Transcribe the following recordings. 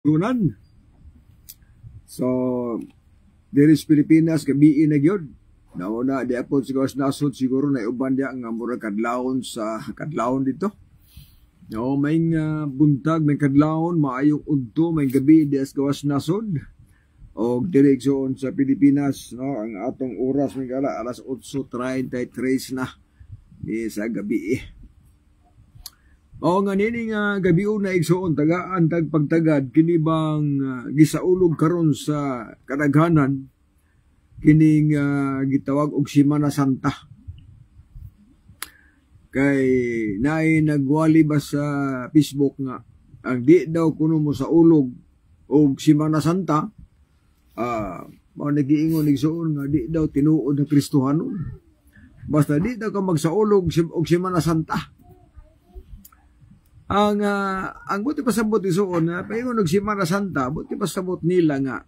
Tunan. So, there is Pilipinas, gabi na gyud. Nauna, di apod siguro nasod siguro na uban dia nga mura kadlawon sa kadlawon dito. No, may buntag, may kadlawon, maayong udto, may gabi di as gawas nasod. O direksyon sa Pilipinas, no, ang atong oras may gala alas 8:33 na di sa gabi. O nga nini nga gabi na igsoon tagaan tag pagtagad kini bang gisaulog karon sa kadaghanan kining gitawag og Semana Santa. Kay naay nagwali ba sa Facebook nga ang di daw kuno mo sa ulog og Semana Santa mao nagiingon igsoon nga di daw tinuod ng Kristohanon. Basta di daw ka magsaulog og Semana Santa. Ang buti pasabot isuon na paingon og Semana Santa, buti pasabot nila nga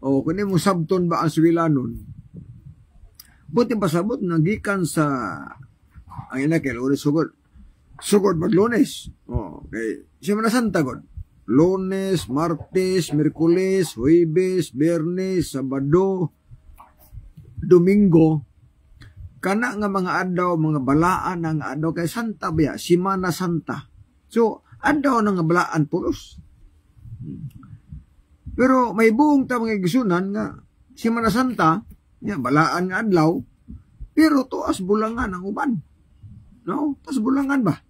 o kunin mo sabton ba ang suwilanon. Buti pasabot nagikan sa ang ina kay Lunes sugod mag-Lunes. Okay, Semana Santa god. Lunes, Martes, Miyerkules, Huwebes, Biyernes, Sabado, Domingo. Kana nga mga adlaw, mga balaan ang adlaw kay Santa biya, Semana Santa. So, adlaw na nga balaan pulos. Pero may buong ta mga gisunan nga Semana Santa, nga balaan nga adlaw, pero tuas bulangan ang uban. No? Tuas bulangan ba?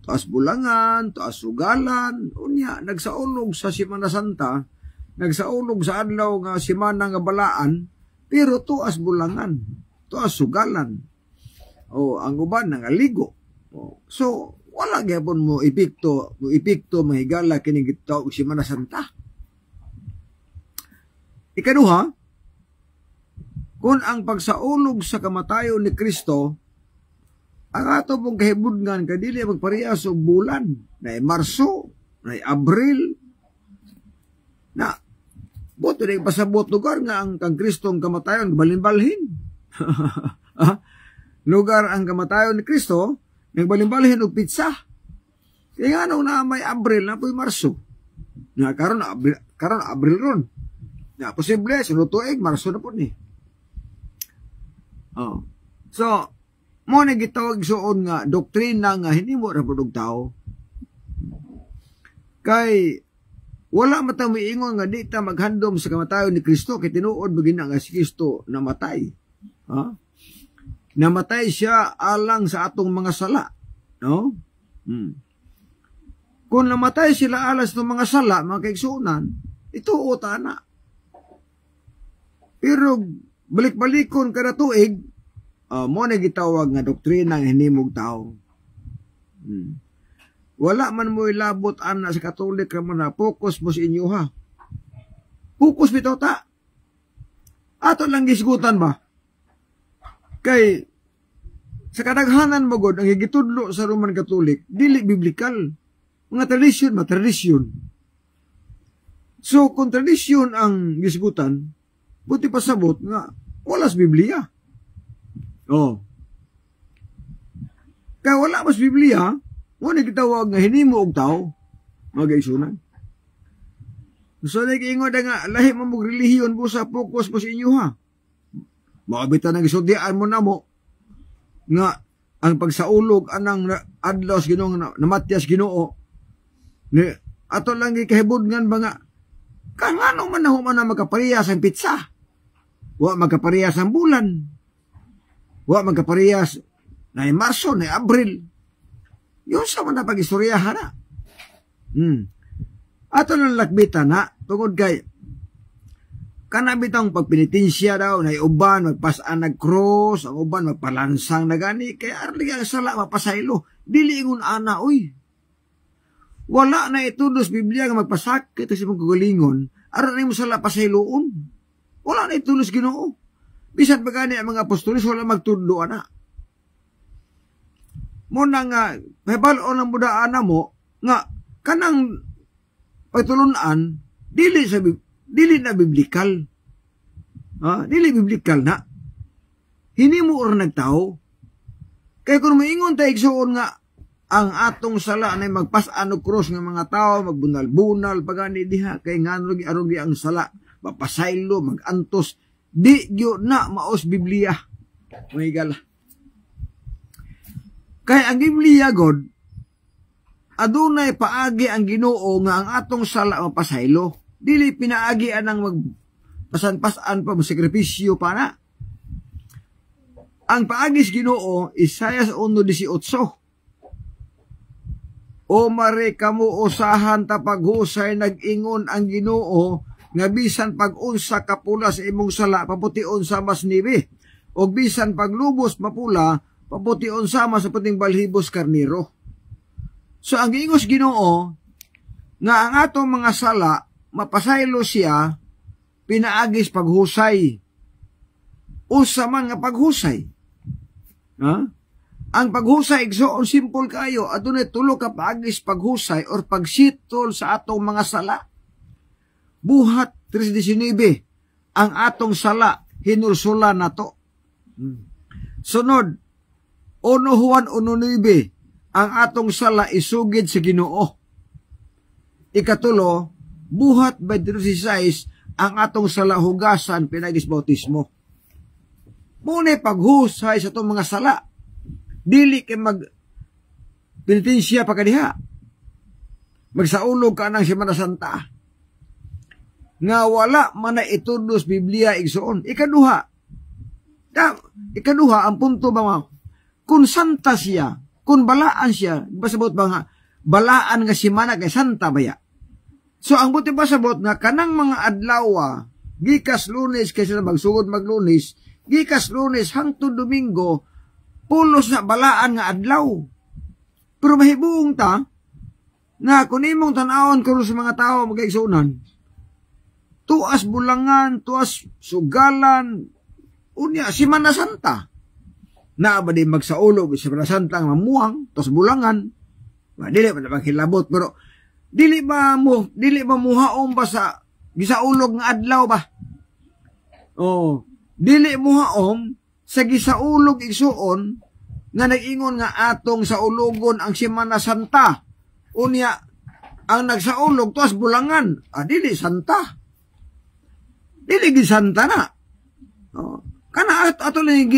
Tuas bulangan, tuas sugalan, unya nagsaulog sa Semana Santa, nagsaulog sa adlaw nga semana nga balaan, pero tuas bulangan, tuas sugalan. O ang uban nangaligo. So wala gyapon mo epekto mahigala kini gitawag Semana Santa. Ikaduha, kung ang pagsaulog sa kamatayon ni Kristo ang ato pong kahibudngan kadili magparehas og bulan na Marso, na Abril, na buto na pasabot lugar nga ang Kristo ang kamatayon balimbalhin. Lugar ang kamatayon ni Kristo nagbalimbalhin og pitsa. Kaya nga na may Abril na po'y Marso. Na karon Abril ron. Na posible sunod tuig Marso na po ni. So, mo na gitawag suon nga doktrina nga hindi mo ra pud og tao. Kay wala mata miingon nga di ta maghandom sa kamatayon ni Kristo kay tinuod magina nga si Kristo namatay. Namatay siya alang sa atong mga sala. No? Kung namatay sila alang sa mga sala, mga kaigsunan, ito uta na. Pero balik-balikon kada tuig, mo na gitawag nga doktrina nga hinimog tao. Wala man mo ilabot ana sa Katolik ra na focus mo sa inyo ha. Focus bitaw ta. Ato lang gisgutan ba? Kay sa kadaghanan mo god ang higitudlo sa Roman Catholic dili biblikal. Mga tradisyon. So kung tradisyon ang gisgutan, buti pasabot nga walas Biblia. Kaya wala mas Biblia, mo na gitawag nga hinimo og tao, mga gaisunan. So nag-ingon nga lahi mo mong relihiyon mo sa focus mo sa inyo ha. Makabita ng isudian mo na mo nga ang pagsaulog anang adlaw sa Ginoo namatyas Ginoo ni ato lang gikahibudngan ba nga kangano man na magkaparehas ang pitsa, wa magkaparehas ang bulan, wa magkaparehas na Marso na Abril, yun sa man na pag-istoryahan na. Ato lang lakbitan na tungod kay kanabitang pagpinitensya daw na uban magpasaan nag-cross, ang uban magpalansang na gani, kaya arli ang sala mapasaylo, dili ingon ana, uy. Wala na itudos Biblia nga magpasakit sa mong kagalingon, aron na mo sala pasayloon. Wala na itudos Ginoo. Bisan pa gani ang mga apostolis, wala magtudlo ana. Muna nga, hebalo ng budaan na mo, nga, kanang pagtulunan, dili na biblikal. Dili biblikal na. Hini mo or nagtao. Kaya kung maingon tayo igsuon nga, ang atong sala na magpas-an og krus nga mga tao, magbunal-bunal, pagani diha, kay nganugi-arugi ang sala, mapasaylo, magantos, di gyo na maos Biblia. May gala. Kay ang Biblia, God, adunay paagi ang Ginoo nga ang atong sala mapasaylo. Dili pinaagi anang magpasan-pasan pa, sakripisyo pa na. Ang paagis Ginoo, Isaiah 1:18. O mare kamo usahan ta paghusay nag-ingon ang Ginoo nga bisan pag-unsa kapula sa imong sala papution sama sa nibe, o bisan paglubos mapula papution sama sa puting balhibos karniro. So ang giingos Ginoo nga ang atong mga sala mapasaylo siya pinaagis paghusay. Usa man nga paghusay. Ha? Ang paghusay igsoon simple kayo, adunay tulo ka paagis paghusay or pagsitol sa atong mga sala. Buhat 3:19 ang atong sala hinulsula nato. Sunod 1 Juan 1:9 ang atong sala isugid sa Ginoo. Ikatulo, buhat 23:6 ang atong sala hugasan pinagis bautismo. Muna paghusay sa itong mga sala. Dili kay penitensya pa kadiha. Magsaulog ka ng Semana Santa. Nga wala man na itudos Biblia igsoon. Ikaduha, ang punto ba kung santa siya, kung balaan siya, pasabot ba nga, balaan nga simana kay santa baya. So ang buti pasabot nga kanang mga adlaw, gikas Lunes kaysa magsugod maglunes, gikas Lunes hangtod Domingo, pulos na balaan nga adlaw. Pero mahibuong ta, na kung imong tanawon karon sa mga tao magaigsunan, tuas bulangan, tuas sugalan, unya, Semana Santa. Na ba di magsaulog, Semana Santa nga mamuhang, tuas bulangan, dili pa naman kilabot, pero dili ba muhaom ba sa gisaulog nga adlaw ba? Oh, dili muhaom sa gisaulog igsuon nga nag-ingon nga atong sa ulogon ang Semana Santa. Unya, ang nagsaulog tuas bulangan, dili santa. Dili gi santa na. Kana ato lang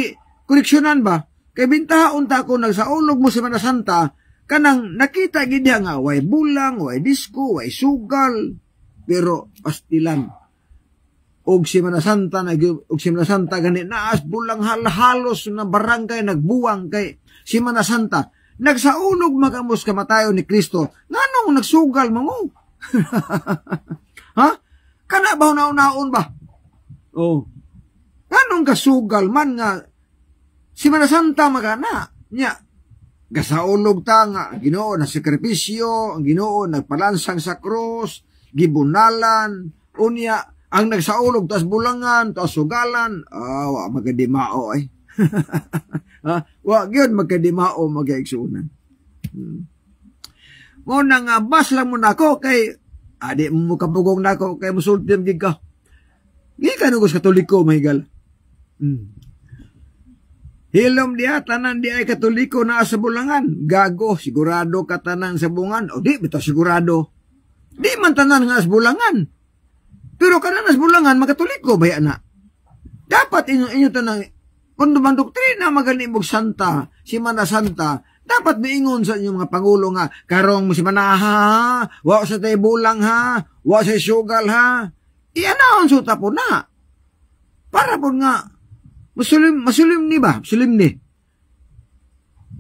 koreksyonan ba? Kay bintahaon ta ko nagsaulog mo Semana Santa, kanang nakita gid nga way bulang, way disco, way sugal, pero pastilan. Og Semana Santa gani naas bulang halos na barangay nagbuwang kay Semana Santa. Nagsaulog magamos kamatayon ni Kristo. Nganong nagsugal mo? Ha? Kana ba naon ba? Oh. Nganong kasugal man nga Semana Santa magana? Nya gasaulog ta nga Ginoo na sakripisyo, ang Ginoo nagpalansang sa krus, gibunalan, unya ang nagsaulog, tas bulangan, tas sugalan, wa magkadimao ay. Wa gyud magkadimao magaigsunan. Mo nang bas lang mo nako kay adi mo kapugong nako kay musultim gid ka. Gikan ug Katoliko mahigal. Hilom diha tanan di ay Katoliko na sa bulangan. Gago sigurado ka tanan sa bungan o di bitaw sigurado. Di man tanan nga sa bulangan. Pero kananas bulangan, magkatoliko ba na? Dapat inyo tanang, kung dumang doktrina magalimog santa, Semana Santa, dapat miingon sa inyong mga pangulo nga, karong mo Semana ha, wa sa tayo bulang ha, wa sa sugal ha, ianaon suta po na. Para po nga, masulim ni ba? Masulim ni.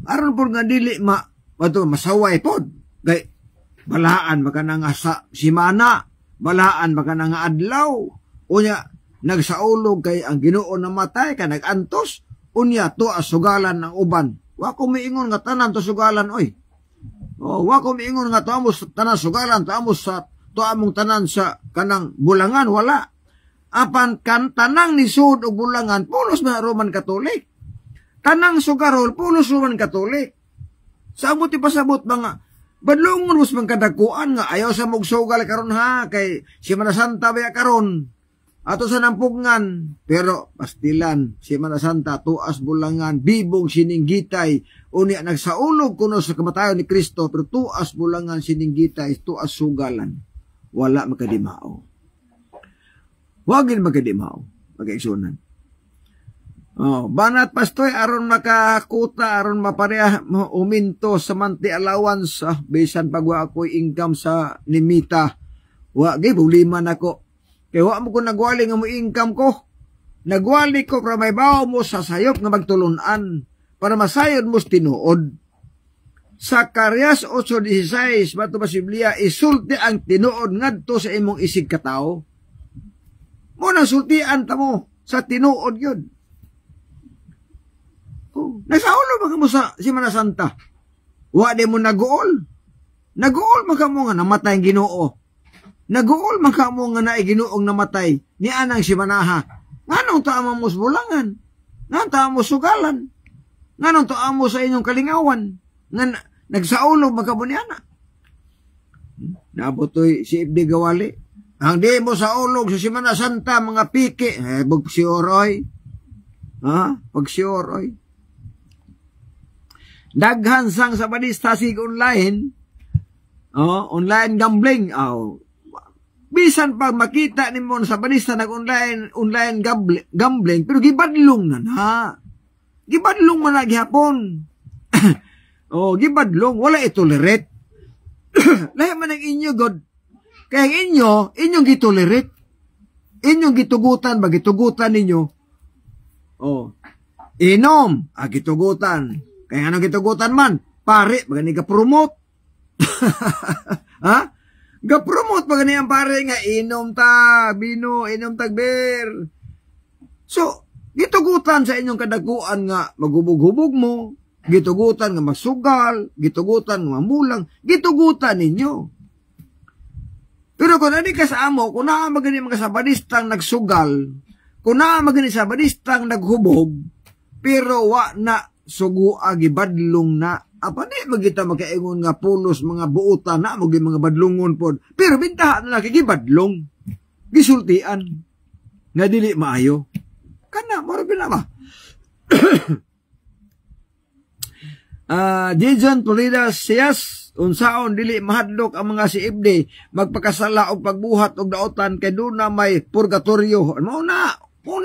Aron po nga dili masaway po. Kay, balaan maka na nga sa Semana, balaan baka nga adlaw, unya nagsaulog kay ang Ginoo namatay ka nagantos, unya to sugalan ng uban. Wa ko miingon nga tanan to sugalan oy. Wa ko miingon nga to amos tanan sugalan, to amos sa to among tanan sa kanang bulangan wala. Apan kan tanang ni sud og bulangan pulos na Roman Catholic. Tanang sugarol pulos Roman Catholic. Sa abot ipasabot mga badlongon mas mangkadakuan nga ayaw sa mugsugal karon ha kay Semana Santa baya karon. ato sa nampugngan, pero pastilan, Semana Santa, tuas bulangan, bibong sininggitay, unya nagsaulog kuno sa kamatayon ni Kristo, pero tuas bulangan sininggitay, tuas sugalan, wala makadimao. Wagin makadimao, magkaigsunan. Banat pastoy, aron makakuta, aron mapareha, uminto sa monthly allowance, bisan pagwa ako'y income sa nimita, wagin, problema na ko. Kaya wa mo ko nagwali nga mo income ko. Nagwali ko para may bawo mo sa sayop nga magtulunan para masayod mo tinuod. Sa Karyas 8:16, bato ba Biblia, isulti ang tinuod ngadto sa imong isig katao. Muna sultian ta mo sa tinuod yun. Nasaulo ba mo sa Semana Santa? Wa di mo naguol. Naguol man ka mo nga namatay ang Ginoo. Naguol man ka mo nga naay Ginoong namatay ni anang simanaha. Nganong taamo mo bulangan? Nganong taamo mo sugalan? Nganong taamo sa inyong kalingawan? Nagsaulog magkabo ni ana. Nabutoy si Ibdi Gawali. Ang di mo sa ulog sa Semana Santa mga piki. Pagsioroy. Pagsioroy. Daghan sang sa badista sig online. Online gambling. Bisan pag makita ni mo sa balista nag-online gambling, pero gibadlong na. Gibadlong man na gihapon. Gibadlong, wala itolerate. Lahat man ang inyo, God. Kaya inyong gitolerate. Inyong gitugutan, bagitugutan ninyo. Inom, gitugutan. Kaya anong gitugutan man? Pare, bagani ka promote. Ga-promote pa ganyan pare nga, inom ta, bino, inom tag beer. So, gitugutan sa inyong kadaguan nga magubog-hubog mo, gitugutan nga masugal, gitugutan nga mulang, gitugutan ninyo. Pero kung nani ka sa amo, kung naamagani mga sabadistang nagsugal, kung naamagani sabadistang naghubog, pero wa na sugua gibadlong na, di magita magkaingon nga pulos mga buutan na maging mga badlungon pod. Pero bintahan na kikibadlong. Gisultian. Nga dili maayo. Kana, marabi na ba? Dijon Pulidas siyas, unsaon dili mahadlok ang mga si Ibdi, magpakasala o pagbuhat o daotan kay doon na may purgatorio. Mauna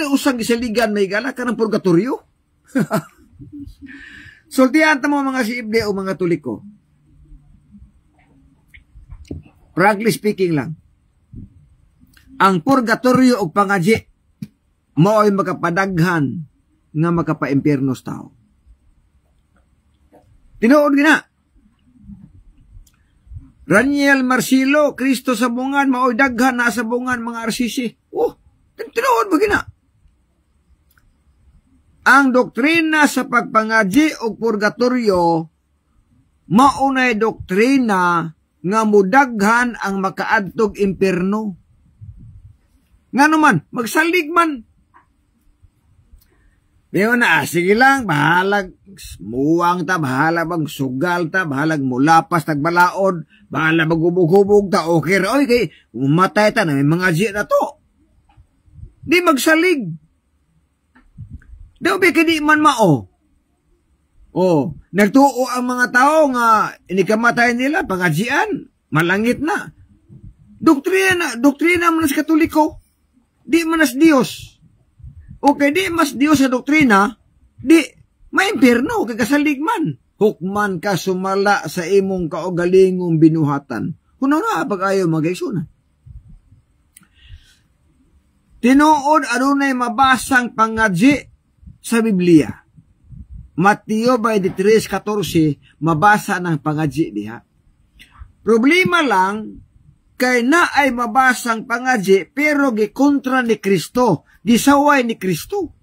usang gisaligan may gala ka ng purgatorio. Sultihan ta mo mga si Ibdi o mga tuliko. Frankly speaking lang, ang purgatorio o pangadji mao'y makapadaghan nga makapa-impyernos tao. Tinuod gina. Raniel Marcelo, Kristo sa bungan, mao'y daghan na sa bungan mga arsisi. Tinuod mo gina. Ang doktrina sa pagpangadji o purgatorio, maunay doktrina nga mudaghan ang makaadtog impierno. Nga naman, magsalig man. Pero sige lang, bahalag muwang ta, bahalag magsugal ta, bahalag mulapas tagbalaod, bahalag magubog-hubog ta, okay ra, kay umatay ta na may mga adji na to. Di magsalig. Daw ba kadi man mao? Nagtuo ang mga tao nga inikamatay nila, pangadjian, malangit na. Doktrina man sa Katoliko, di man as Dios. Okay, di mas Dios sa doktrina, di may impierno, kay kasaligman. Hukman ka sumala sa imong kaugalingong binuhatan. Kuno na pag-ayaw mag-aigsunan. Tinuod adunay mabasang pangadji sa Biblia. Mateo 23:14 mabasa ng pangadji diha. Problema lang kay naay mabasang pangadji pero gikontra ni Kristo, gisaway ni Kristo.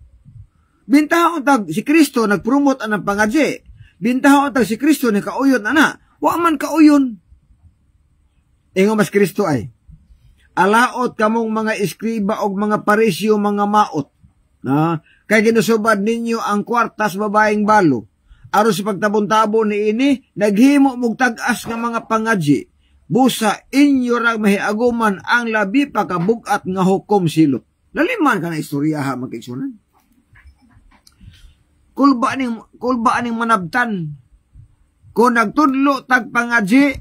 Bintahon tag si Kristo nagpromote anang pangadji. Bintahon tag si Kristo ni kauyon ana. Wa man kauyon. Ingon mas Kristo ay alaot kamong mga eskriba og mga parisyo mga maot. Kay ginusubad ninyo ang kwartas babaeng balo. Aron sa pagtabon-tabon ni ini, naghimo mog tag-as nga mga pangadji. Busa inyo ra mahiaguman ang labi pa kabugat nga hukom silot. Laliman ka na istorya ha, magkaigsunan. Kulba aning manabtan. Kung nagtudlo tagpangadji,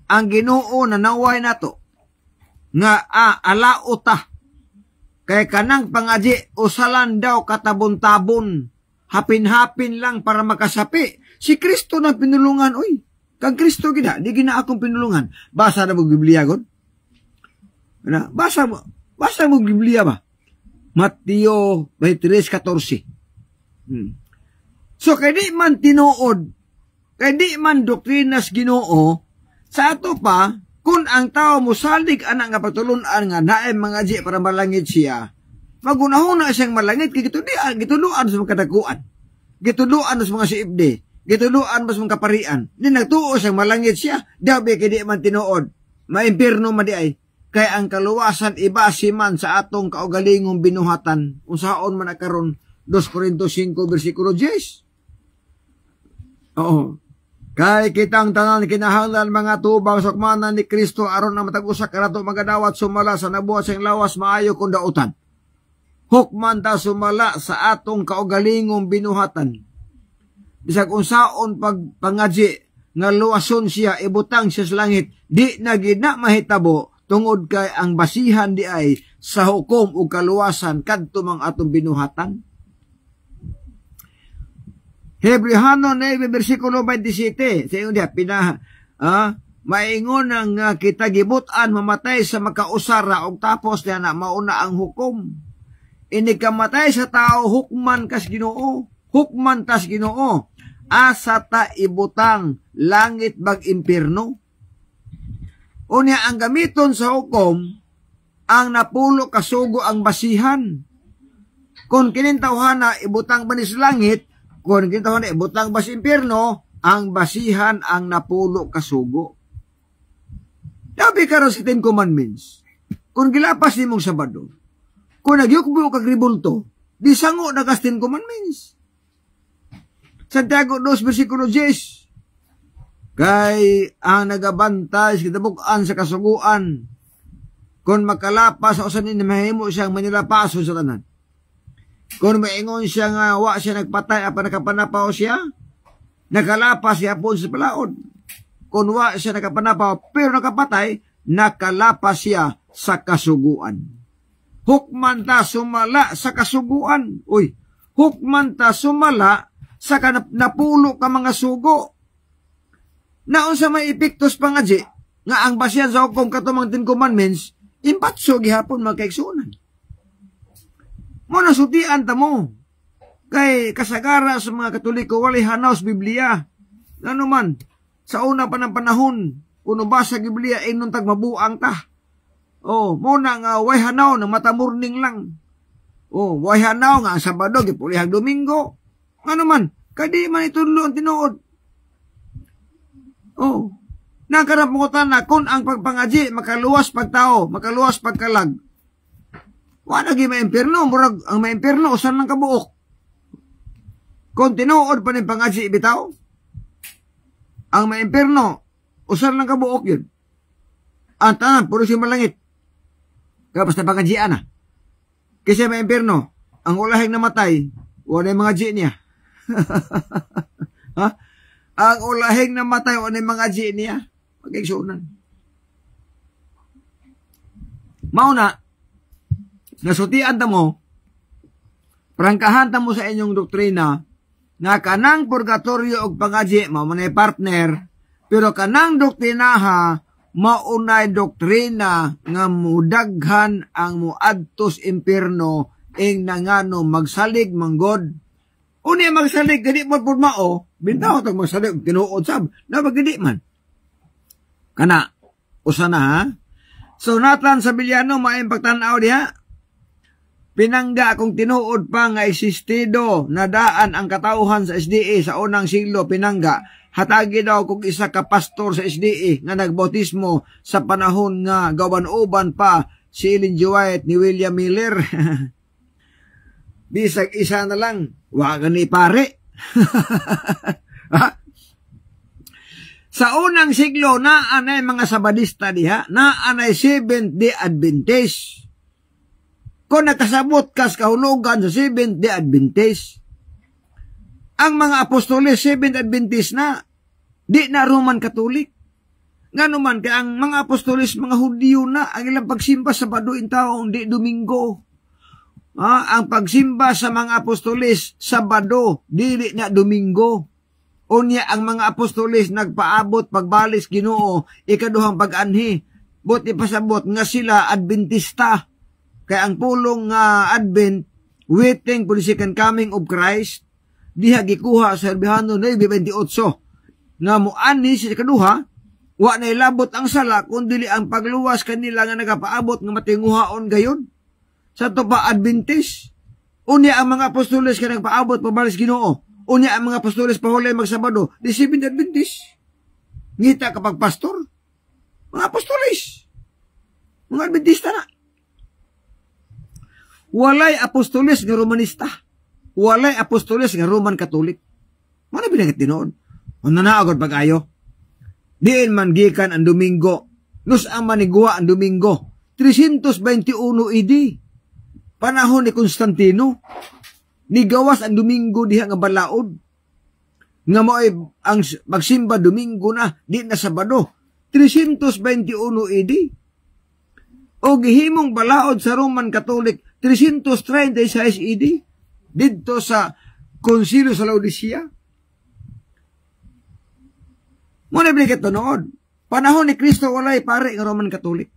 ang Ginoo na naway nato, nga alauta, kay kanang pangadji, usalan daw katabon-tabon, hapin-hapin lang para makasapi. Si Kristo na pinulungan, oy, kang Kristo gina, di gina akong pinulungan. Basa na mo Biblia, God? Basa mo Biblia ba? Mateo 23:14. So, kay di man tinuod, kay di man doktrinas Ginoo, sa ato pa, kung ang tao musalig ana nga pagtulunan nga naay mga di para malangit siya, magunahuna siyang malangit, kay gituluan sa mga kadakuan, gituluan sa mga siibde, gituluan sa mga kaparian, di nagtuo siyang malangit siya, dabi kay di man tinuod, maimpirno man di ay, kay ang kaluwasan ibasi man sa atong kaugalingong binuhatan, unsaon man nakaron 2 Corintios 5 versikulo 10. Oo. Kay kitang tanan kinahanglan mga tubang sukmanan ni Kristo aron na matag-usa kanato magadawat sumala sa nabuhat sing lawas maayo kung dautan. Hukman ta sumala sa atong kaugalingong binuhatan. Bisag unsaon pagpangadji nga luwason siya ibutang siya sa langit, di na gid na mahitabo tungod kay ang basihan di ay sa hukom ug kaluwasan kadto mang atong binuhatan. Hebrehano 9 versikulo 27 sa ingon diha maingon ang kita gibutan mamatay sa makausara og tapos diha na mauna ang hukom. Ini kamatay sa tao hukman kas Ginoo, hukman tas Ginoo asa ta ibutang langit bag impierno. Unya ang gamiton sa hukom ang napulo kasugo ang basihan. Kung kinintawhana ibutang ba ni sa langit, kung kinintawhana ibutang ba sa impierno, ang basihan ang napulo kasugo. Dabi karon sa 10 Commandments, kung gilapas nimong Sabado, kung nagyukbo kag ribulto, di sango na kas 10 Commandments. Santiago 2 versikulo 10, kay ang nagabantay sa kitabukan sa kasuguan, kung makalapas o sanin mahimo siyang manilapaso sa tanan. Kung maingon siya nga wa siya nagpatay apan nakapanapaw siya, nakalapas siya po sa palaod. Kung wa siya nakapanapaw pero nakapatay, nakalapas siya sa kasuguan. Hukman ta sumala sa kasuguan. Uy, hukman ta sumala sa napulo ka mga sugo. Naon sa may epektos pangadji nga ang basihan sa hukom katumang 10 Commandments, impatso gihapon magkaigsunan. Mo nasutian ta mo. Kay kasagara sa mga Katoliko walay hanaw sa Biblia. Ano man, sa una pa ng panahon, kuno basa Biblia inon tag mabuang ta. Oh, mo na nga way hanaw na mata morning lang. Oh, way hanaw nga ang Sabado gipulihang Domingo. Ano man, kadi man itudlo ang tinuod. Oh, nakarapungutan na kung ang pagpangadji makaluwas pagtao, makaluwas pagkalag. Wala gi maimpierno, murag ang maimpierno usan lang kabuok. Kung tinuod pa ni pangadji bitaw, ang maimpierno usan lang kabuok yun. Ang tanan puro si malangit. Kaya basta pangadjian na. Kasi maimpierno, ang ulahing namatay, wala yung mga ji niya. Ha? Ang ulahing namatay, wala yung mga ji niya. Pag-igsunan. Mauna, nasutian ta mo, prangkahan ta mo sa inyong doktrina, nga kanang purgatorio og pangadji, maunay partner, pero kanang doktrina ha, maunay doktrina nga mudaghan ang muadtos impierno ing nangano magsalig manggod. Uni magsalig, gadi mo po mao, bintaw tag magsalig, tinuod sab, na magadi man. Kana, usa na ha? So, Nathan Sabiliano, maayong pagtanaw diha. Pinangga kung tinuod pa nga existido na daan ang katauhan sa SDA sa unang siglo, pinangga. Hatagi daw kung isa ka pastor sa SDA nga nagbautismo sa panahon nga gawan-uban pa si Ellen G. White ni William Miller. Bisag isa na lang, waka ni pare. Sa unang siglo, naanay mga Sabadista diha, naanay Seventh-day Adventist. kung nakasabot kas kahulugan sa Seventh-day Adventist. Ang mga apostoles, Seventh Adventist na, di na Roman Catholic. Nga naman, kaya ang mga apostoles, mga Hudyo na, ang ilang pagsimba sa Sabado taong di Domingo. Ang pagsimba sa mga apostoles, Sabado, dili na Domingo. Unya, ang mga apostoles, nagpaabot, pagbalis, Ginoo, ikaduhang pag-anhi. Buti pasabot nga sila Adventista. Kaya ang pulong Advent, waiting for the second coming of Christ, diha gikuha sa Herbihano 9:28. Nga muani sa kaduha, wa na ilabot ang sala, kundili ang pagluwas kanila nga nagapaabot nga matinguhaon gayon. Sa to pa Adventist. Unya ang mga apostoles ka nagpaabot, pabalis Ginoo. Unya ang mga apostoles pahulay magsabado, di Seventh Adventist. Ngita kapag pastor, mga apostoles, mga Adventista na. Walay apostoles nga Romanista. Walay apostoles nga Roman Catholic. Ano binagit din noon? Ano na agad pag-ayo? Diin man gikan ang Domingo. Nus ang manigwa ang Domingo. 321 AD. Panahon ni Constantino. Nigawas ang Domingo diha nga balaod. Nga mo ay ang magsimba Domingo na, di na Sabado. 321 AD. O gihimong balaod sa Roman Catholic 336 AD. Dito sa Konsilyo sa Laodicea. Muna bilikit to noon. Panahon ni Kristo walay pare ng Roman Catholic.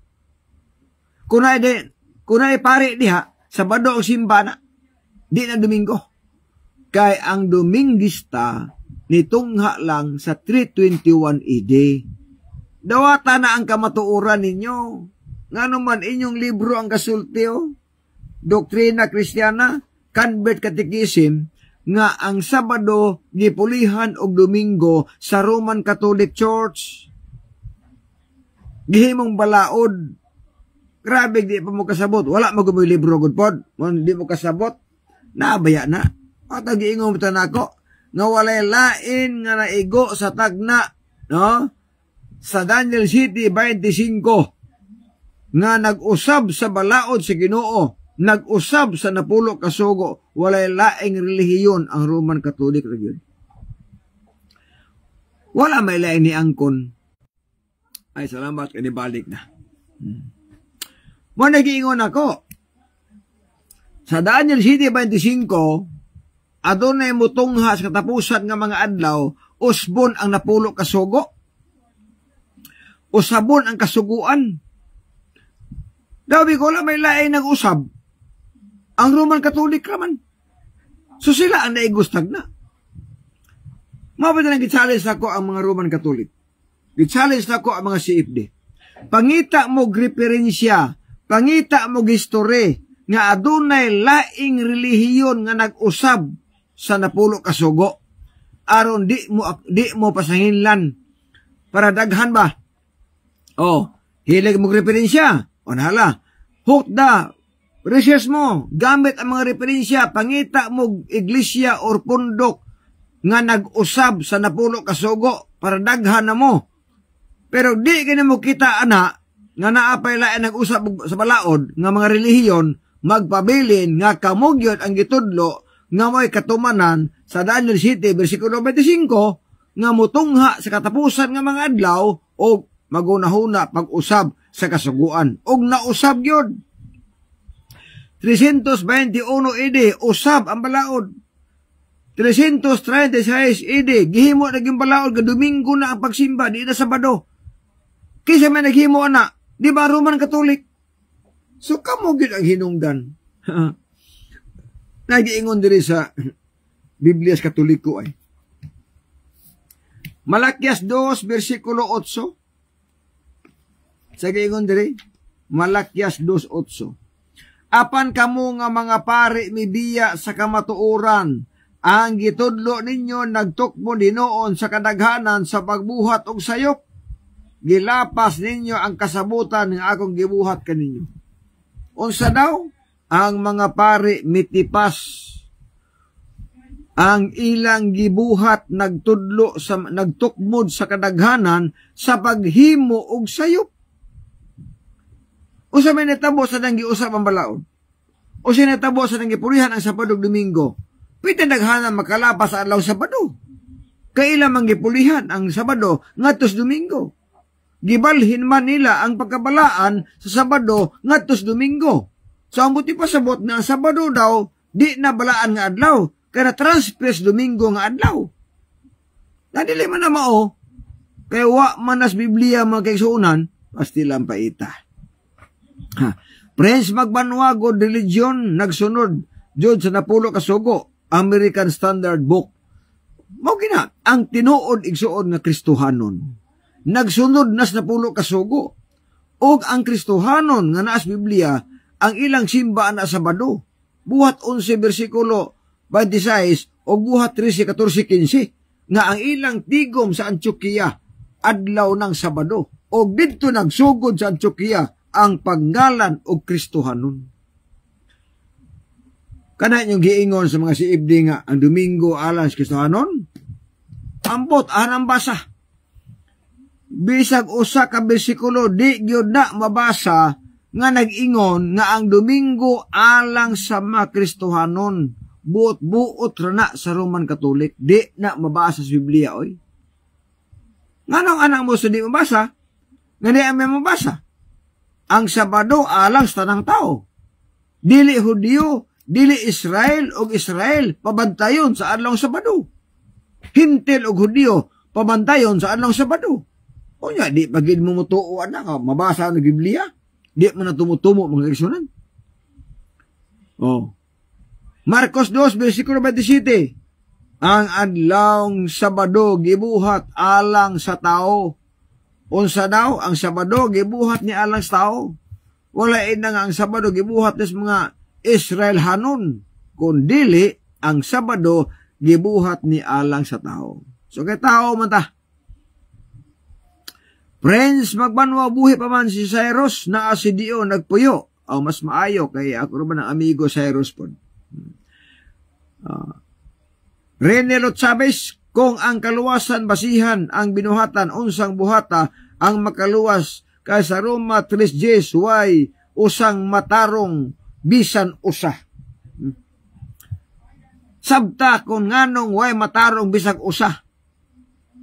Kunay pare diha, Sabado o simba na. Di na Domingo. Kay ang Domingista nitungha lang sa 321 AD. Dawata na ang kamatuoran ninyo. Nga naman inyong libro ang kasultiyo. Doktrina Kristiyana, Convert Catechism, nga ang Sabado gipulihan og Domingo sa Roman Catholic Church. Gihimong balaod. Grabe, di pa mo kasabot. Wala mo gumoy libro, good pod. Di mo kasabot. Nabaya na. At giingong bitan ako, nga walay lain nga naigo sa tagna, no? Sa Daniel City 25, nga nag-usab sa balaod si Ginoo, nag-usab sa napulo kasugo, walay laing relihiyon ang Roman Catholic region. Wala may lain ni angkon. Ay, salamat, kanibalik na. Mo nag-iingon ako, sa Daniel City 25, adunay mutungha sa katapusan nga mga adlaw, usbon ang napulo kasugo. Usabon ang kasuguan. Dabi ko lang may lain nag-usab. Ang Roman Catholic raman. So sila ang naigustag na. Mabada nang gitsallenge ako ang mga Roman Catholic. Gitsallenge ako ang mga CFD. Pangita mo referensya, pangita mo history, nga adunay laing relihiyon nga nag-usab sa napulo kasugo. Aron di mo pasanginlan para daghan ba? Hilig mo referensya. O nahala, hukda, research mo, gamit ang mga referensya, pangita mo iglesia or pundok nga nag-usab sa napulo kasugo para daghan na mo. Pero di ka na mo kita ana nga naapay lain nag-usab sa balaod nga mga relihiyon magpabilin nga kamugyot ang gitudlo nga mo'y katumanan sa Daniel City, versikulo 25, nga mutungha sa katapusan nga mga adlaw o magunahuna pag-usab sa kasuguan. Og nausab yun. 321 AD, usab ang balaod. 336 AD, gihimo naging balaod nga Domingo na ang pagsimba, di na Sabado. Kisa may naghimo na, di ba Roman Catholic? So, kamo gid ang hinungdan. Nagiingon diri sa Biblia Katoliko ay. Malakias 2, versikulo 8. Sa giingon diri, Malakias 2:8. Apan kamo nga mga pari mibiya sa kamatuoran, ang gitudlo ninyo nagtukmo dinoon sa kadaghanan sa pagbuhat og sayop. Gilapas ninyo ang kasabutan nga akong gibuhat kaninyo. Unsa daw? Ang mga pari mitipas. Ang ilang gibuhat nagtukmod sa kadaghanan sa paghimo og sayop. Unsa may natabo sa nang giusab ang balaod? o sinatabo sa nangipulihan ang Sabado Domingo, pwede naghanan makalapas sa adlaw Sabado. Kailan manggipulihan ang Sabado ngadtos Domingo. Gibalhin man nila ang pagkabalaan sa Sabado ngadtos Domingo. So ang buti pasabot na ang Sabado daw di na balaan nga adlaw, kaya transpress Domingo nga adlaw. Nadili man na mao, kaya wa manas Biblia mga kaigsuunan, pasti lang paita. Prince magbanwagod religion nagsunod jud sa napulo ka sugo American Standard Book. Mao gina ang tinuod igsuon nga Kristohanon. Nagsunod nas napulo ka sugo. Og ang Kristohanon nga naa sa Biblia ang ilang simba na Sabado. Buhat 11 bersikulo 26 o buhat 13 14 15 nga ang ilang tigom sa Antioquia adlaw ng Sabado. Og didto nagsugod sa Antioquia ang paggalan og Kristohanon. Kana yung giingon sa mga siibdi nga ang Domingo alang sa Kristohanon, ambot anang basa. Bisag usa ka bersikulo di gyud na mabasa nga nag-ingon nga ang Domingo alang sa mga Kristohanon, buot-buot rana sa Roman Catholic, di na mabasa sa Biblia oy. Nganong anak mo sa di mabasa? Nga di may mabasa. Ang Sabado alang sa tanang tao. Dili Hudiyo, dili Israel og Israel pabantayon sa adlaw Sabado. Hintil og Hudiyo pabantayon sa adlaw Sabado. O nya di pagid mo mutuo ana nga mabasa ang Biblia, di man na tumutumo mga kaigsunan. Oh. Marcos 2 bersikulo 27. Ang adlawng Sabado gibuhat alang sa tao. Unsa daw ang Sabado gibuhat ni alang sa tao? Wala ina nga ang Sabado gibuhat des mga Israelhanon, kundili ang Sabado gibuhat ni alang sa tao. So kay tao man ta. Friends, magbanwa buhi pa man si Cyrus na asidio nagpuyo. O mas maayo kay ako naman ang amigo Cyrus po. Rene Lotsaves, kung ang kaluwasan basihan ang binuhatan unsang buhata ang makaluwas kay sa Roma 3:10 way usang matarong bisan usa. Sabta kung nganong way matarong bisag usa.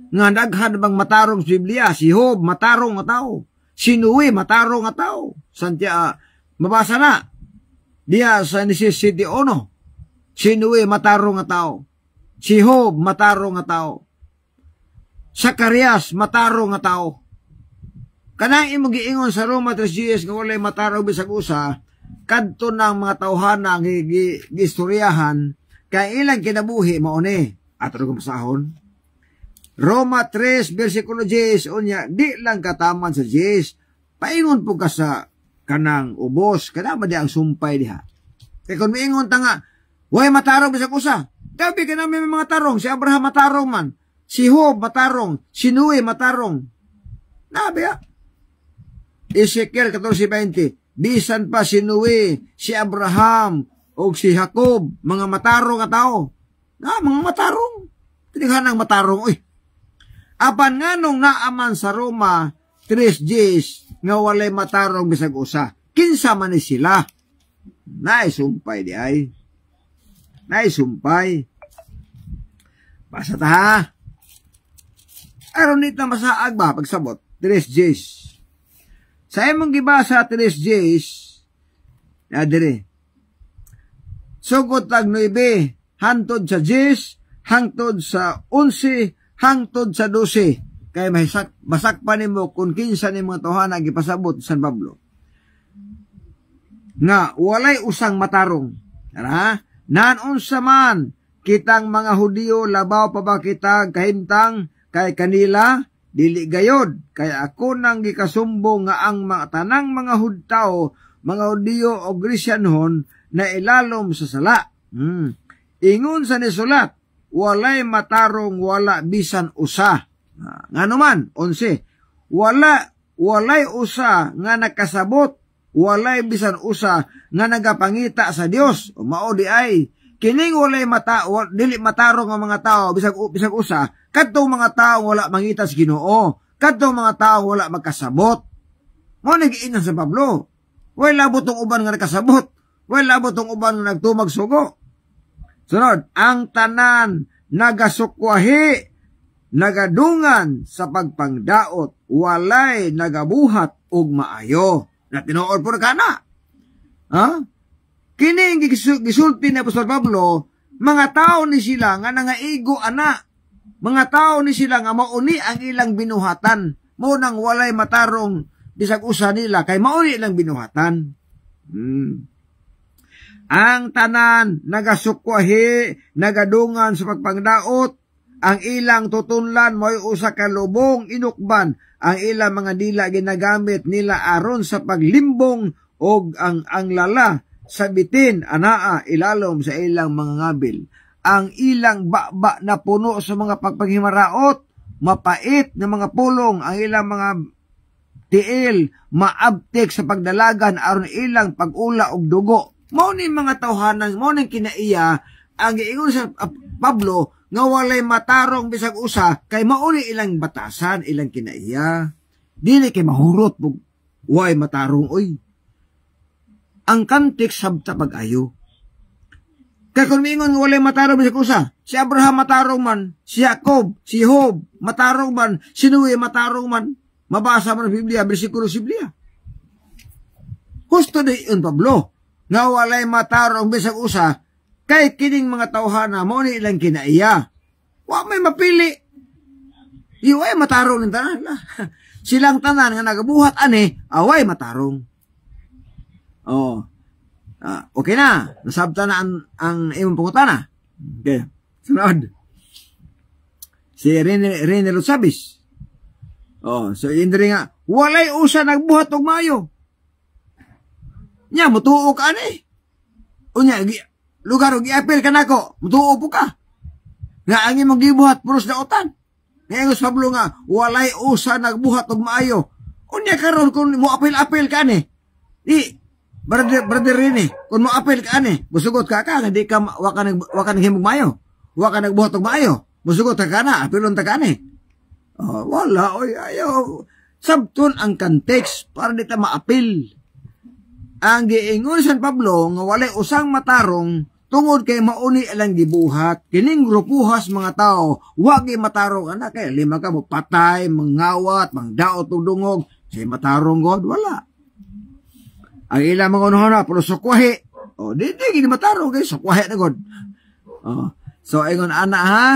Nga daghan bang matarong sa Biblia, si Job matarong nga tao, si Noe matarong nga tao. Santya mabasa na diya sa Genesis 7:1. Si Noe matarong nga tao. Si Job matarong nga tao. Zacarias matarong nga tao. Kanang imo giingon sa Roma 3:10 nga walay matarong bisag usa, kadto ng mga tawhana nga giistoryahan kay ilang kinabuhi mao ni. Ato ko masahon. Roma 3 bersikulo 10 unya di lang kataman sa 10. Paingon po ka sa kanang ubos kana ba di ang sumpay diha. Kay kun miingon ta nga way matarong bisag usa, dabi ka namin may mga tarong. Si Abraham matarong man. Si Job matarong. Si Noe matarong. Nabi ha. Ezekiel 14:20. Bisan pa si Noe, si Abraham, o si Jacob, mga matarong nga tao. Mga matarong. Tinighan ang matarong. Uy. Apan nga nung naaman sa Roma 3:10 nga walay matarong bisag usa. Kinsa man ni sila. Naisumpay di ay. Naisumpay. Basa ta ha. Aron nito masaag ba pagsabot 3:10. Sa imong gibasa 3:10 dire. Sugot tag 9 hangtod sa 10, hangtod sa 11, hangtod sa 12. Kay masak pa nimo kung kinsa ni mga tawhana gipasabot sa San Pablo. Nga walay usang matarong. Ara? Nan unsa man kitang mga Hudiyo labaw pa ba kita kahimtang kay kanila dili gayod kay ako nang gikasumbong nga ang mga tanang mga hudtao mga Hudiyo o Grisyanohon na ilalom sa sala. Ingon sa nisulat walay matarong wala bisan usa. Ngano man 11 walay usa nga nakasabot walay bisan usa nga nagapangita sa Dios. Mao di ay kining walay dili matarong nga mga tao bisag usa kadtong mga tao wala mangita sa Ginoo, kadtong mga tao wala magkasabot. Mo nagiinan sa Pablo. Way labot tong uban nga nakasabot, Well, abot tong uban nga nagtumag sugo. Sunod, ang tanan nagasukwahi, nagadungan sa pagpangdaot, walay nagabuhat og maayo. Na tinuod po na kana. Ha? Kini gisulti ni Apostol Pablo, mga tao ni sila nga nangaigo ana. Mga tao ni sila nga mauni ang ilang binuhatan. Mo nang walay matarong bisag usa nila kay mauni ilang binuhatan. Ang tanan nagasukwahi, nagadungan sa pagpangdaot, ang ilang tutunlan mo'y usa ka lubong inukban, ang ilang mga dila ginagamit nila aron sa paglimbong og ang lala sa bitin anaa ilalom sa ilang mga ngabil. Ang ilang baba na puno sa mga pagpaghimaraot, mapait na mga pulong, ang ilang mga tiil maabtik sa pagdalagan aron ilang pag-ula og dugo. Mao ni mga tawhanan, mao ni kinaiya ang giingon sa Pablo nga walay matarong bisag usa kay mauni ilang batasan, ilang kinaiya. Dili kay mahurot pug way matarong oy. Ang kantik sabta pag-ayo. Kay kung mingon nga walay matarong bisag usa, si Abraham matarong man, si Jacob, si Job matarong man, si Noe matarong man. Mabasa man ang Biblia, bersikulo sa Biblia. Gusto di yun, Pablo, nga walay matarong bisag usa, kay kining mga tawhana mo ni ilang kinaiya. Wa may mapili. Iway matarong ng tanan. Silang tanan nga nagabuhat ani, away matarong. Oh. Okay na. Nasabta na ang imong pangutana. Okay. Sunod. Si Rene Rosabis. Oh, so indri nga walay usa nagbuhat og maayo. Nya mutuo ka ani. Unya lugar og giapil kanako, mutuo po ka. Nga ang imong gibuhat puros daotan. Ngayon sa Pablo nga walay usa nagbuhat og maayo. Unya karon kun mo apil-apil ka ani. Di brother Rene, kun mo apil ka ani, musugot ka di ka wa ka naghimog maayo. Wa ka nagbuhat og maayo. Musugot ka na, apilon ta ka ani. Wala, oy, ayaw. Sabton ang context para di ta maapil. Ang giingon San Pablo nga walay usang matarong tungod kay mauni alang gibuhat. Kining grupuhas mga tao, wag matarong ana kay lima ka mo patay, mangawat, mangdaot og dungog. Say matarong God, wala. Ang ilang mga unuhana, pero sukwahi. Di gini matarong kay sukwahi na God. So, ingon ana ha,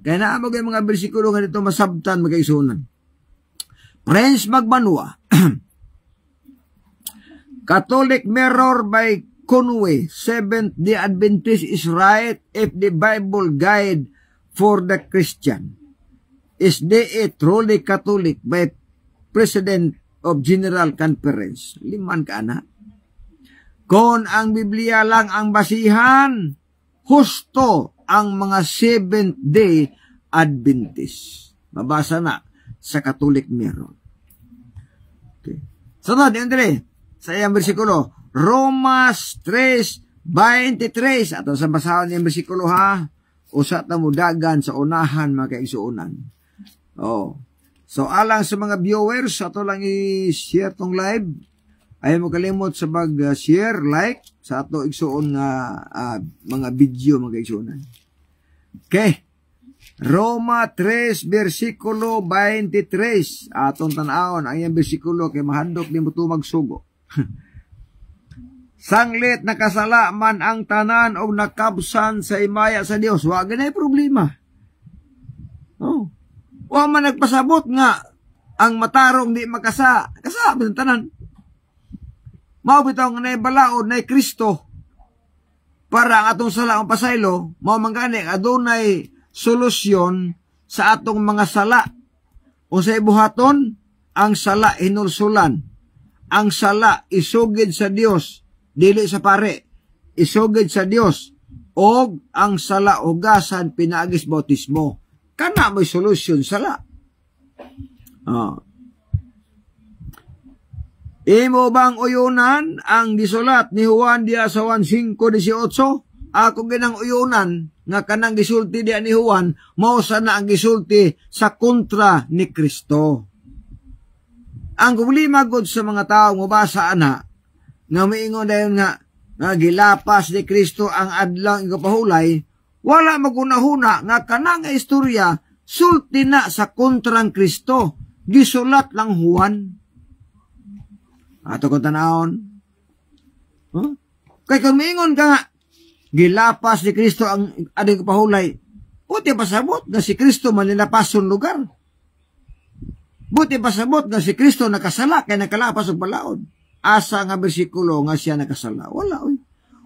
kaya na mo mga bersikulo nga dito masabtan magkaisunan. Prince Magbanua. Catholic Mirror by Conway. Seventh-day Adventist is right if the Bible guide for the Christian. Is they a truly Catholic by President of General Conference. Liman ka na. Kung ang Biblia lang ang basihan, husto ang mga Seventh-day Adventist. Mabasa na sa Catholic Mirror. Okay. Sunod, Andre, sa iyang bersikulo, Romas 3:23. Ato sa basahan niyang bersikulo ha, usat na mudagan sa unahan mga kaigsuunan. So, alang sa mga viewers, ato lang i-share tong live. Ayaw mo kalimot sa mag-share, like, sa ato igsuon nga mga video mga kaigsuunan. Okay. Roma 3, versikulo 23. Atong tanawon ang iyang versikulo kay mahandok ni mo magsugo. Sanglit nakasala man ang tanan o nakabsan sa imaya sa Dios. Wa ganay problema. Wa man nagpasabot nga ang matarong di makasa. Kasa ang tanan. Mao bitaw nga nay balaod nay Kristo para ang atong sala ang pasaylo. Mao man gani adunay solusyon sa atong mga sala. O sa ibuhaton, ang sala hinulsulan. Ang sala isugid sa Dios, dili sa pare. Isugid sa Dios. Og ang sala ugasan pinaagis bautismo. Kana may solusyon sala. Imo bang uyunan ang gisulat ni Juan dia sa 1:5-18? Ako ginang uyunan nga kanang gisulti diya ni Juan, mao sana ang gisulti sa kontra ni Kristo. Ang problema gud sa mga tao mabasa ana nga miingon dayon nga nga gilapas ni Kristo ang adlaw igapahulay, wala magunahuna nga kanang nga istorya sulti na sa kontrang Kristo, gisulat lang Juan. Ato kong tanahon. Huh? Kaya kung maingon ka nga, gilapas ni Kristo ang ading pahulay, buti pasabot nga si Kristo manilapason lugar. Buti pasabot nga si Kristo nakasala kaya nakalapas og balaod. Asa nga bersikulo nga siya nakasala? Wala, oy.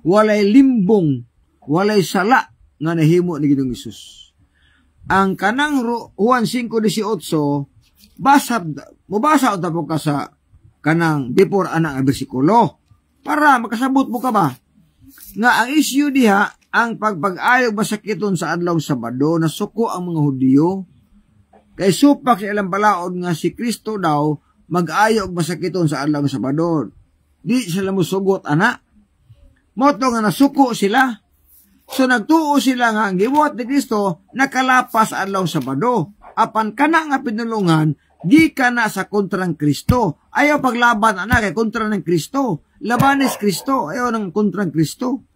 Walay limbong, walay sala nga nahimo ni Ginoong Hesus. Ang kanang Juan 5:18, mubasa o tapos ka sa kanang before anang bersikulo para makasabot mo ka ba? Nga ang issue diha, ang pagpag-ayog masakiton sa adlaw Sabado, nasuko ang mga Hudiyo. Kay supak sa ilang balaod nga si Kristo daw mag-ayog masakiton sa adlaw Sabado. Di sila musugot, ana. Moto nga nasuko sila. So nagtuo sila nga ang gibuhat ni Kristo nakalapas adlaw Sabado. Apan kana nga pinulungan, di ka na sa kontrang Kristo. Ayaw paglaban, ana, kay kontra ng Kristo. Labanes Kristo, ayaw ng kontrang Kristo.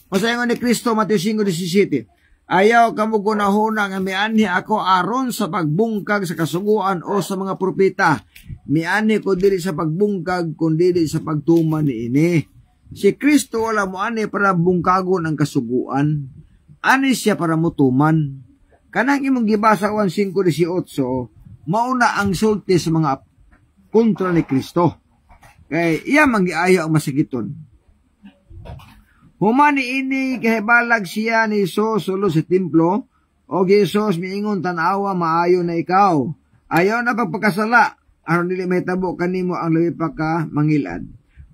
Masayangon ni Kristo, Mateo 5:17. Ayaw kamo gunahuna nga mianhi ako aron sa pagbungkag sa kasuguan o sa mga propeta. Mianhi ko dili sa pagbungkag kundi dili sa pagtuman niini. Si Kristo wala mo ani para bungkagon ang kasuguan. Ani siya para mutuman. Kanang imong gibasa Juan 5:18, mauna ang sulti sa mga kontra ni Kristo. Kay iya manggiayo ang masakiton. Humani ini kahibalag siya ni Hesus sulo sa templo, o Hesus miingon tanawa maayo na ikaw. Ayaw na pagpakasala, aron dili mahitabo kanimo ang labi pa ka mangilad.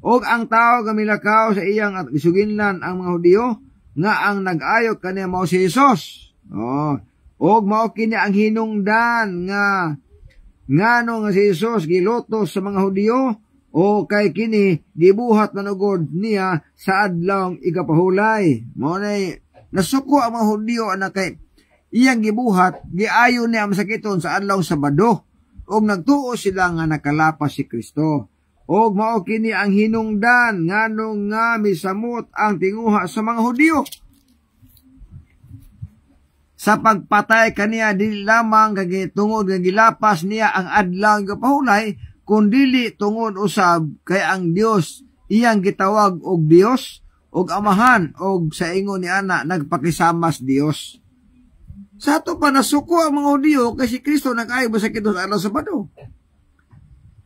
Og ang tao gamilakaw sa iyang at isuginlan ang mga Hudiyo nga ang nag-ayok kaniya mao si Hesus. Og mao kini ang hinungdan nga ngano nga si Hesus gilotos sa mga Hudiyo, o kay kini gibuhat manugod niya sa adlaw igapahulay. Mao nay nasuko ang mga Hudiyo ana kay iyang gibuhat, giayon niya masakiton sa adlaw Sabado, og nagtuo sila nga nakalapas si Kristo. Og mao kini ang hinungdan nganong nga misamot ang tinguha sa mga Hudiyo sa pagpatay kaniya, dili lamang kay tungod nga gilapas niya ang adlaw igapahulay, kundili tungod usab kay ang Dios iyang gitawag og Dios og Amahan, og sa ingon ni ana nagpakisamas Dios. Sa ato pa nasuko ang mga Hudiyo kay si Kristo nag-ayog masakiton sa adlaw Sabado.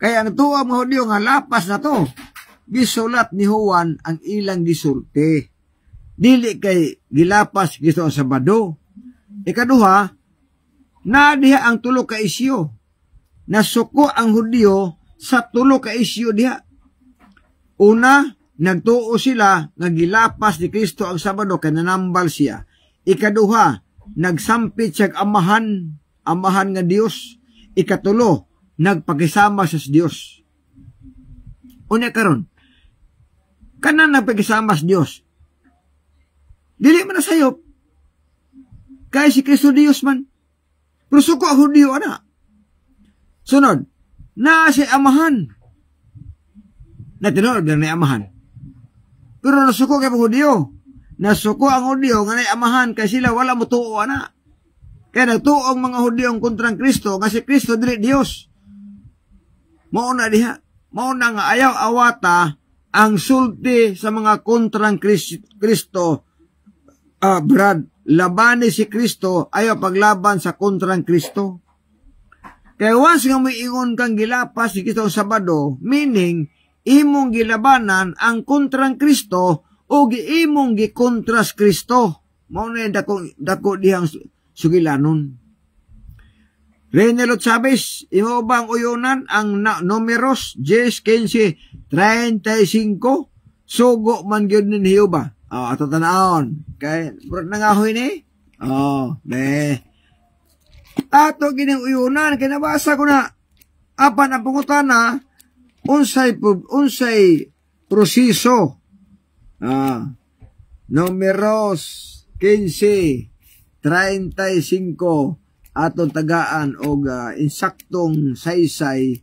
Kaya ang tuwa ang mga Hudiyo nga lapas na to, gisulat ni Juan ang ilang gisulti. Dili kay gilapas Kristo sa Sabado. Ikaduha, na diha ang tulo ka isyu. Nasuko ang Hudiyo sa tulo ka isyu diha. Una, nagtuo sila nga gilapas ni Kristo ang Sabado kay nanambal siya. Ikaduha, nagsampit siya amahan nga Dios. Ikatulo, nagpakisama sa Dios. Unya karon, kanan nagpakisama sa Dios. Dili man nasayop kay si Kristo Dios man. Pero suko ang Hudiyo ana. Sunod, na si Amahan. Natinod na Amahan. Pero nasuko kay Hudiyo. Nasuko ang Hudiyo nga na Amahan kay sila wala mo tuo ana. Kaya nagtuo ang mga Hudiyo ang kontrang Kristo nga si Kristo dili Dios. Mauna diha. Mauna nga ayaw awata ang sulti sa mga kontrang Kristo. Brad, labani si Kristo ayaw paglaban sa kontrang Kristo. Kaya once nga may ingon kang gilapas si Kristo sa Sabado, meaning imong gilabanan ang kontrang Kristo o giimong gikontras Kristo. Mao na dako dihang sugilanon. Renelot Sabes, imo bang uyonan ang Números 10:15-35? Sugo man gyud ni Jehova. Ato tanahon. Kay burot nangahoy ni. Ato gining uyunan kay nabasa ko na apan ang pangutana unsay proseso. Números 15:35 atong tagaan og insaktong saysay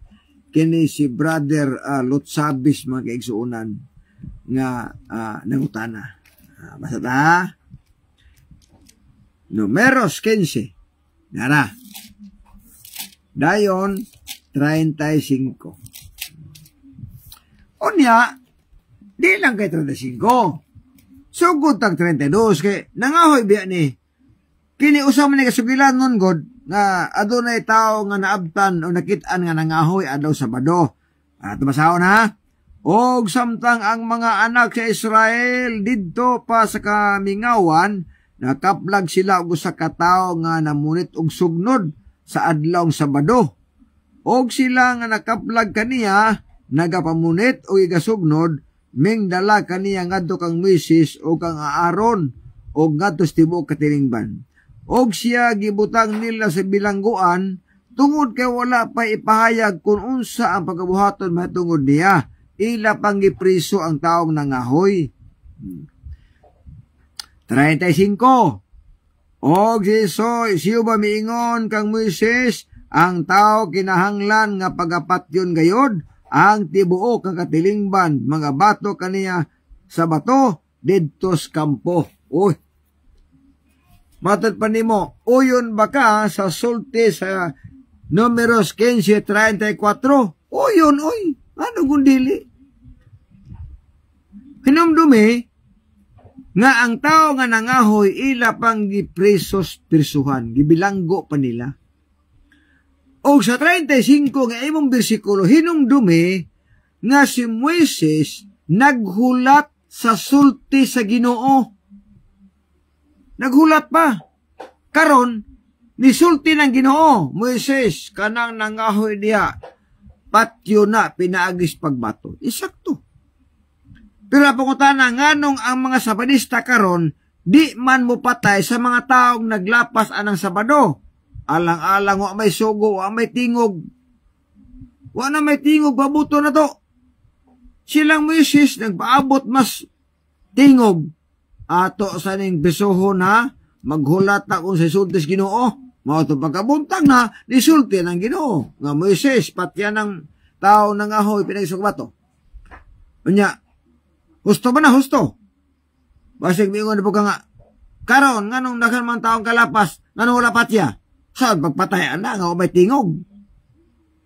kini si Brother Lotsabis mga kaigsuunan. nga nangutana. Basta ta. Numeros 15. Nara. Dayon 35. Unya, di lang kay 35. Sugod tag 32 kay nangahoy biya ni. Kini usa man ni kasugilan nun god nga adunay tao nga naabtan o nakit-an nga nangahoy adlaw Sabado. Tumasahon ha. Og samtang ang mga anak sa Israel didto pa sa kamingawan, nakaplag sila og usa ka tawo nga namunit og sugnod sa adlawng Sabado. Og sila nga nakaplag kaniya nagapamunit o igasugnod, ming dala kaniya ngadto kang Moises o kang Aaron o ngadto sa tibuok katilingban. Og siya gibutang nila sa bilangguan tungod kay wala pa ipahayag kung unsa ang pagkabuhaton matungod niya. Ila pang gipriso ang taong nangahoy. 35. Og siyo ba miingon kang Moises ang tao kinahanglan nga pagapatyon gayod ang tibuok ang katilingban, mga bato kaniya sa bato, didtos kampo. Uy, matod pa nimo, uyon ba ka sa sulti sa Numeros 15:34? Uyon, uy, ano gundili? Hinumdumi, nga ang tao nga nangahoy, ila pang gipresos pirsuhan, gibilanggo pa nila. O sa 35 nga imong bersikulo, hinumdumi nga si Moises naghulat sa sulti sa Ginoo. Naghulat pa. Karon, nisulti ng Ginoo, Moises, kanang nangahoy diha, patyo na pinaagis pagbato. Isakto. Pero pangutana, nganong ang mga Sabadista karon, di man mo patay sa mga taong naglapas anang Sabado. Alang-alang, wa may sugo, wa may tingog. Wa na may tingog, babuto na to. Silang Moises, nagpaabot mas tingog. Ato sa ning besoho na, maghulat na kung sa sultis Ginoo. Mao to pagkabuntag na, nisulti ng Ginoo. Nga Moises, patya ng tao ng ahoy, pinagsugabato. Unya, husto ba na, husto? Basig mingon na po ka nga, karon, nganong dakan man taong kalapas, nganong wala patya? Saan pagpatayan na nga may tingog?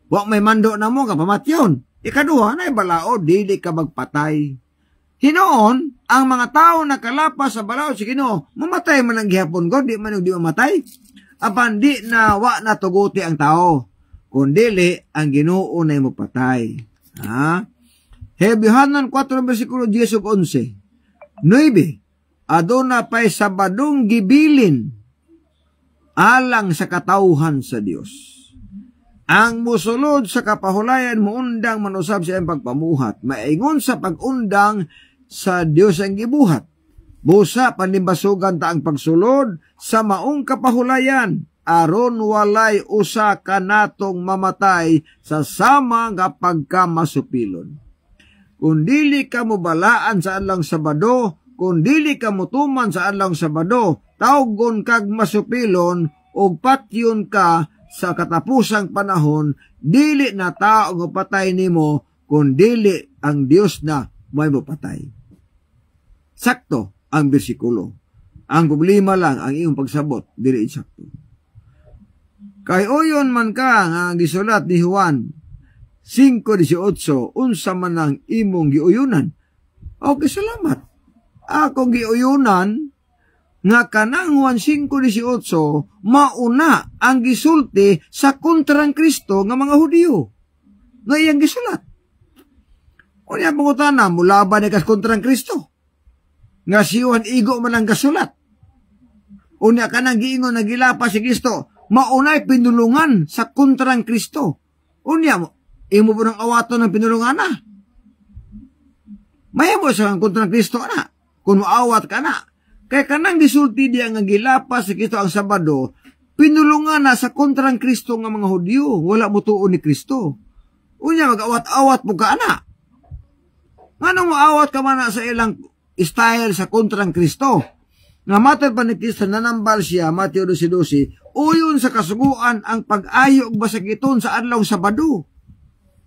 Wa may mando na mo ka pamatyon. Ikaduha na balao, dili ka magpatay. Hinoon, ang mga tao na kalapas sa balao si Ginoo, mamatay man ang gihapon ko, di man di mamatay. Apan di na wa na tuguti ang tao. Kundili ang Ginoo na mo patay. Ha? Hebrehanon 4 versikulo 10-11. 9. Aduna pa'y Sabadong gibilin alang sa katauhan sa Dios. Ang musulod sa kapahulayan muundang manusab sa iyang pagpamuhat, maingon sa pag-undang sa Dios ang gibuhat. Busa panimbasugan ta ang pagsulod sa maong kapahulayan, aron walay usa kanatong mamatay sa sama nga pagkamasupilon. Kung dili ka mo balaan sa adlang Sabado, kung dili ka mo tuman sa adlang Sabado, tawgon kag masupilon o patyon ka sa katapusang panahon, dili na tao nga patay nimo, kung dili ang Dios na may mapatay. Sakto ang bersikulo. Ang problema lang ang iyong pagsabot, dili sakto. Kay uyon man ka nga gisulat ni Juan 5:18, unsa man ang imong giuyunan. Okay, salamat. Akong giuyunan nga kanang Juan 5:18 mauna ang gisulti sa kontrang Kristo nga mga Hudiyo. Nga iyang gisulat. Unya pangutana, mula ba ni kas kontrang Kristo? Nga si Juan igo man ang gasulat. Unya kanang giingon na gilapas si Kristo, maunay pinulungan sa kontrang Kristo. Unya mo, imo po ng awaton ng pinulungan na. Mayamo sa kontrang Kristo na. Kung maawat ka na. Kaya kanang gisulti diya nga gilapas sa Kristo ang Sabado, pinulungan na sa kontrang Kristo nga mga Hudiyo, wala mo tuon ni Kristo. Unya, mag-awat-awat po ka na. Nganong maawat ka man na sa ilang style sa kontrang Kristo? Nga matod pa ni Kristo, nanambal siya, Mateo 12:12, uyon sa kasuguan ang pag-ayo og basagiton sa adlaw Sabado.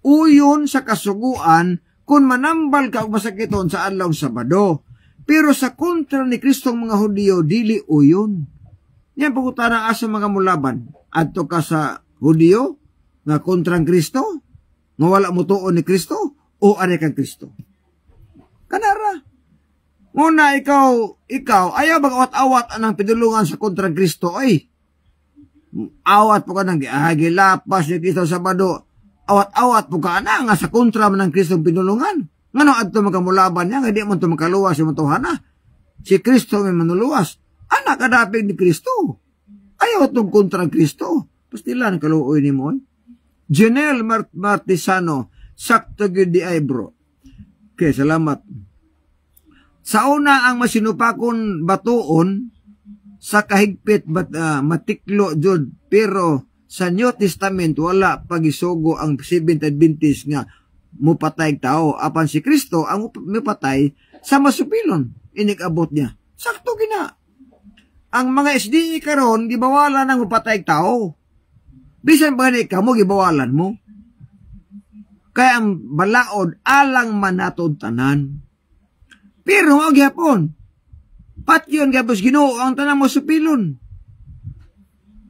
Uyon sa kasuguan kung manambal ka o masakiton sa adlaw Sabado. Pero sa kontra ni Kristong mga Hudiyo, dili uyon. Yan pagkutana asa mga mulaban. Adto ka sa Hudiyo, nga kontrang Kristo, nga wala mo tuon ni Kristo, o are kang Kristo. Kanara. Muna ikaw, ayaw mag-awat-awat anang pinulungan sa kontrang Kristo, ay. Awat po ka nang gilapas ni Kristo sa Sabado. Awat-awat po ka na nga sa kontra man ng Kristong pinulungan. Ngano adto makamulaban niya, nga di mo ito makaluwas yung matuhana. Si Kristo may manuluwas. Anak kadapig ni Kristo. Ayaw itong kontrang Kristo. Pastilan kaluoy ni mo. Janelle Martisano, sakto gyud di ay bro. Okay, salamat. Sa una ang masinupakon batuon, sa kahigpit matiklo jud, pero sa New Testament wala pagisugo ang Seventh Adventist nga mupatay tao. Apan si Kristo ang mupatay sa masupilon. Inikabot niya. Sakto gina. Ang mga SDE karon gibawalan ng mupatay tao. Bisan ba ni kamo gibawalan mo? Kaya ang balaod alang manatod tanan. Pero ang gyapon, patyon gapos Ginoo ang tanang masupilon.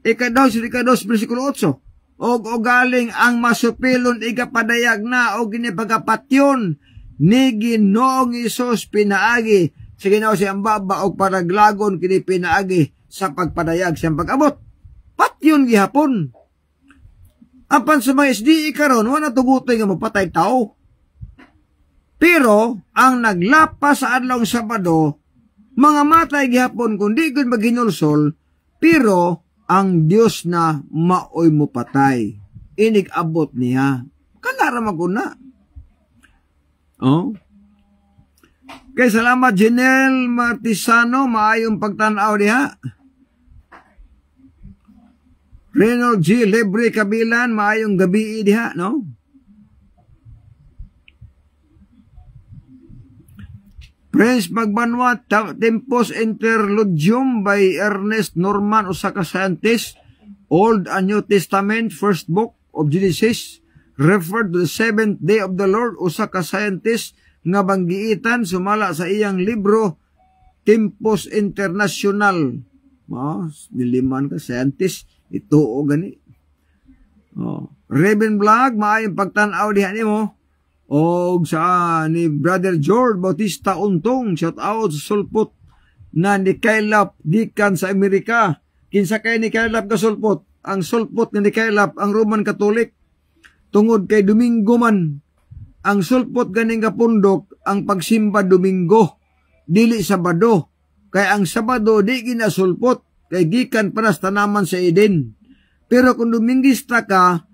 Ika-2 versikulo 8. O galing ang masupilon ikapadayag na o ginipagapatyon ni Ginoong Isus pinaagi sa Ginoo siyang baba o paraglagon kini pinaagi sa pagpadayag siyang pag-abot. Patyon gihapon. Apan sa mga SDE karon wala tugutoy nga mapatay tao. Pero ang naglapas sa adlaw Sabado, mga matay gihapon kundi gud maghinulsol, pero ang Dios na maoy mo patay. Inig-abot niya. Kanara maguna. Oh. Kay salamat Janelle Martisano, maayong pagtanaw diha. Reynold G. Lebre Kabilan, maayong gabi diha, no? Prince Magbanwa, Tempos Interludium by Ernest Norman, usa ka scientist, Old and New Testament, first book of Genesis, referred to the seventh day of the Lord, usa ka scientist nga banggiitan sumala sa iyang libro, Tempos International. Niliman ka, scientist, ito o gani. Raven Vlog, maayong pagtanaw diha nimo. O sa ni Brother George Bautista Untong, shout out sa sulpot na ni Kailap Dikan sa Amerika. Kinsa kay ni Kailap ka sulpot? Ang sulpot ni Kailap ang Roman Catholic. Tungod kay Domingo man. Ang sulpot ganing kapundok ang pagsimba Domingo, dili Sabado. Kay ang Sabado di ginasulpot kay gikan para sa tanaman sa Eden. Pero kung Domingista ka,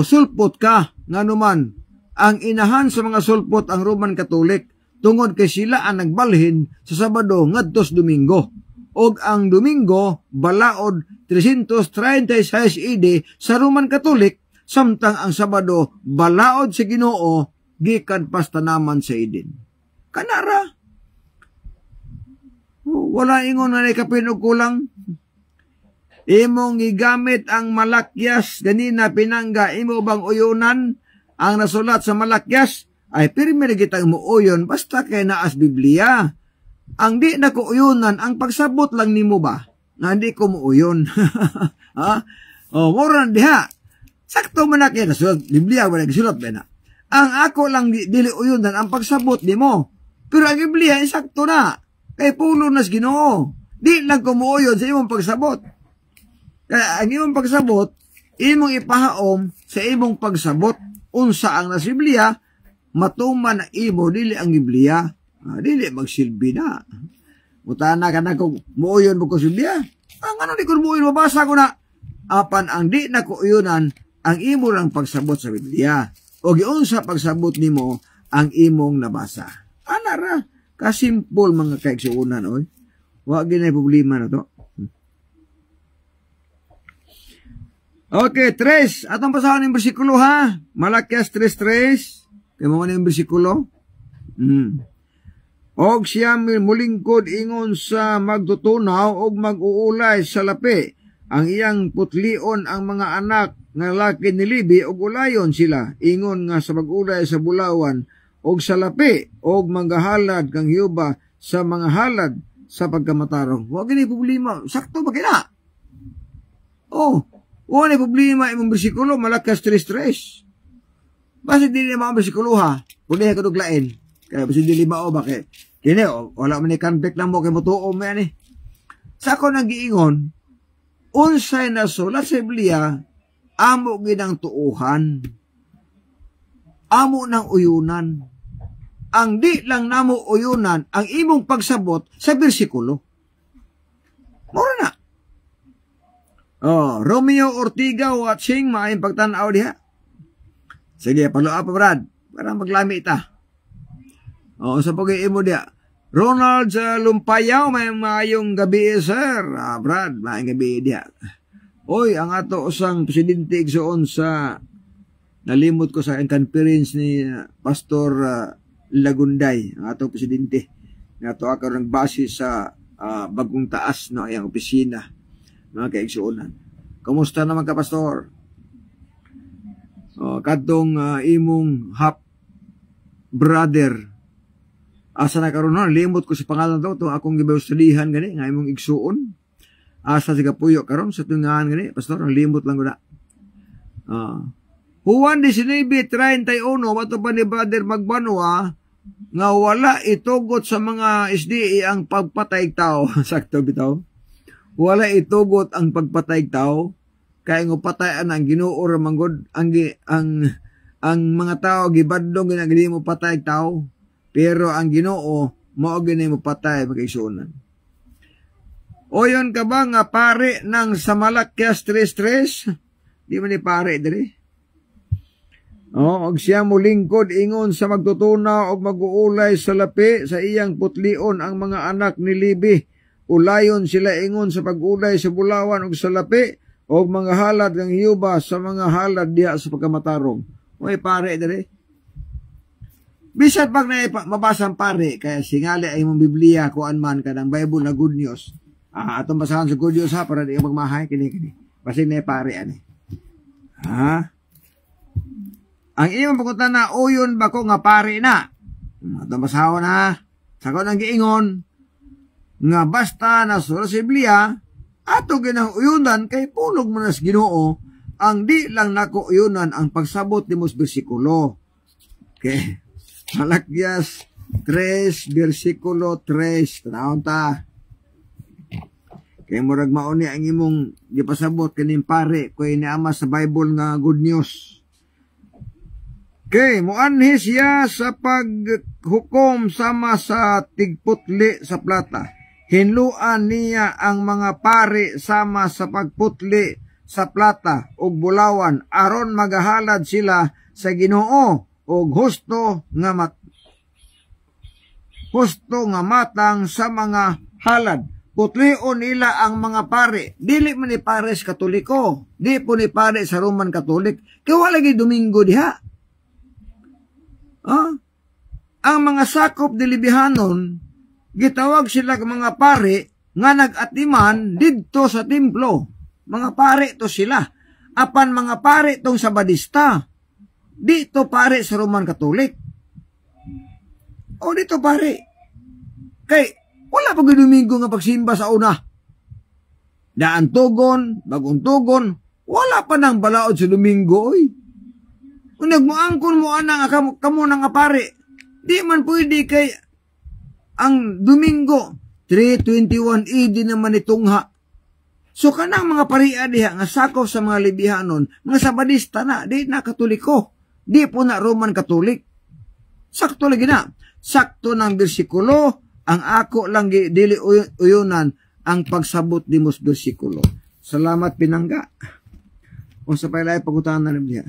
sulpot ka nganuman. Ang inahan sa mga sulpot ang Roman Catholic tungod kay sila ang nagbalhin sa Sabado ngadtos Domingo. Og ang Domingo balaod 336 AD sa Roman Catholic, samtang ang Sabado balaod sa Ginoo gikan pastanaman sa Eden. Kanara. Wala ingon na kapin og kulang. Imong gigamit ang malakyas ganina pinangga, imo bang uyunan ang nasulat sa malakyas? Ay pirmi na kitang muuyon basta kay naas Biblia. Ang di na ko uyunan, ang pagsabot lang nimo ba? Nga di ko muuyon. Ha? Mura diha. Sakto man na kaya nasulat Biblia, wala nagsulat ba na? Ang ako lang dili uyunan, ang pagsabot nimo. Pero ang Biblia, sakto na. Kay pulo nas Ginoo. Di lang ko muuyon sa imong pagsabot. Kaya ang imong pagsabot, imong ipahaom sa imong pagsabot. Unsa ang nasa Biblia, matuman na imo, dili ang Biblia. Dili magsilbi na. Mutana ka na kung muuyon mo ko sa Biblia. Ang ano di ko muuyon, mabasa ko na. Apan ang di na ko uyunan, ang imo lang pagsabot sa Biblia. O giunsa pagsabot nimo ang imong nabasa. Anara, kasimpol mga kaigsuunan, oy. Wa ginay problema na to. Okay, 3. Atong basahan ng bersikulo ha. Malakyas 3:3. Kaya mo yung bersikulo. Og siya mulingkod ingon sa magtutunaw og mag-uulay sa lapi. Ang iyang putlion ang mga anak nga laki ni Libi og ulayon sila. Ingon nga sa mag-ulay sa bulawan og salapi og manggahalad kang Hiyuba sa mga halad sa pagkamatarong. Wa gini problema, sakto ba kina? Oh, wa ni problema imong bersikulo malakas stress. Basta dili na mga bersikulo ha. Pwede ka duglain. Kaya basta dili mao ba kay kini wala man ni convict lang mo kay motuom yan eh. Sa ako nang giingon, unsay na sulat sa Biblia, amo ginang tuuhan. Amo ng uyunan. Ang di lang namo uyunan, ang imong pagsabot sa bersikulo. Mura na. Oh, Romeo Ortiga watching, maayong pagtanaw diha. Sige, palo pa Brad, para maglami ta. Oh, sa pag-iimo diha. Ronald Lumpayaw, may maayong gabi sir. Brad, maayong gabi diha. Oy, ang ato usang presidente igsoon sa nalimot ko sa conference ni Pastor Lagunday, ang atong presidente. Nga to ako ng base sa Bagong Taas, no, ayang opisina, mga kaigsuonan. Kumusta naman ka, Pastor? Kadtong imong half brother, asa na karon na, limot ko sa pangalan to, itong akong gibawsalihan gani, nga imong igsuon. Asa siga puyo karon sa tungahan gani, Pastor, ang limot lang ko na. Juan 19:31, wato pa ni Brother Magbanwa, nga wala itugot sa mga SDA ang pagpatay tao. Sakto bitaw. Wala itugot ang pagpatay tao, kaya nga patayan ang Ginoo ra manggod ang mga tao gibadlong ginagili mo patay tao, pero ang Ginoo mao gini mo patay magigsunan. Oyon ka ba nga pare ng Samalakyas 3-3? Di man ni pare diri. Og siya mulingkod ingon sa magtutuna og mag-uulay sa lapi sa iyang putlion ang mga anak ni Libi. Ulayon sila ingon sa pag-ulay sa bulawan og sa lapi og mga halad ng Hiyuba sa mga halad diha sa pagkamatarong. Oy pare diri. Bisat pag na mabasang pare kaya singali ay mong Biblia kuan man kanang Bible na good news. Atong basahan sa good news ha para di magmahay kini. Basin na pare ani. Ha? Ang iyong pagkutan na, uyon ba ko nga pare na? Itong basahon na, sa ko nang giingon, nga basta na sulat sa Biblia, ato ginang uyunan kay pulog mo na sa Ginoo, ang di lang nako uyunan ang pagsabot ni mos bersikulo. Okay. Malakyas 3, bersikulo 3. Tanawon ta. Kay murag mauni ang imong gipasabot kaning pare, kay niama sa Bible nga good news. Okay, muanhi siya sa paghukom sama sa tigputli sa plata. Hinluan niya ang mga pari sama sa pagputli sa plata ug bulawan aron magahalad sila sa Ginoo ug husto nga matang sa mga halad. Putlion nila ang mga pari. Dili man ni pare sa Katoliko, di po ni pare sa Roman Katolik. Kaya wala gi Domingo diha. Ang mga sakop dilibihanon, gitawag sila mga pare nga nag-atiman didto sa templo. Mga pare to sila. Apan mga pare tong Sabadista. Dito pare sa Roman Katolik. O dito pare. Kay wala pag Domingo nga pagsimba sa una. Daan tugon, bagong tugon, wala pa nang balaod sa Domingo oy. Kung nagmuangkon mo anang kamo nang pare, di man pwede kay ang Domingo 321 AD naman itungha. So kanang mga paria diha nga sakop sa mga libihanon, mga Sabadista na, di na Katoliko, di po na Roman Katolik. Sakto lagi na. Sakto ng bersikulo, ang ako lang dili uyunan ang pagsabot di mos bersikulo. Salamat pinangga. O sa pailay pagutahan na niya.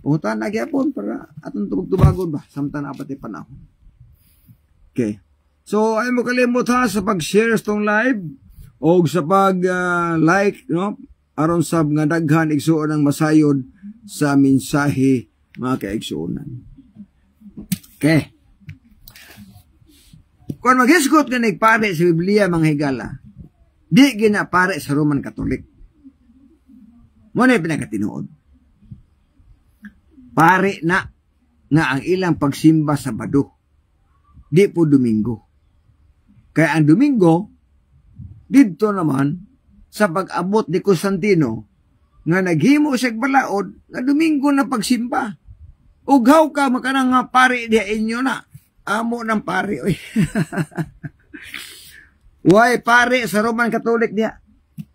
Pagutahan na gyapon para atong tubag-tubagon ba samtang apat panahon. Okay. So ay mo kalimot ha sa pag-share stong live o sa pag-like no aron sab nga daghan igsuon ang masayod sa mensahe mga kaigsuonan. Okay. Kung maghisgot ka nagpare sa Biblia mga higala, di ginapare sa Roman Katolik. Muna yung pinagkatinuod. Pare na nga ang ilang pagsimba Sabado. Di po Domingo. Kaya ang Domingo, dito naman, sa pag-abot ni Constantino, nga naghimo siya balaod, nga Domingo na pagsimba. Ughaw ka, makanang nga pari diya inyo na. Amo ng pari, oy. Way pari sa Roman Catholic diya.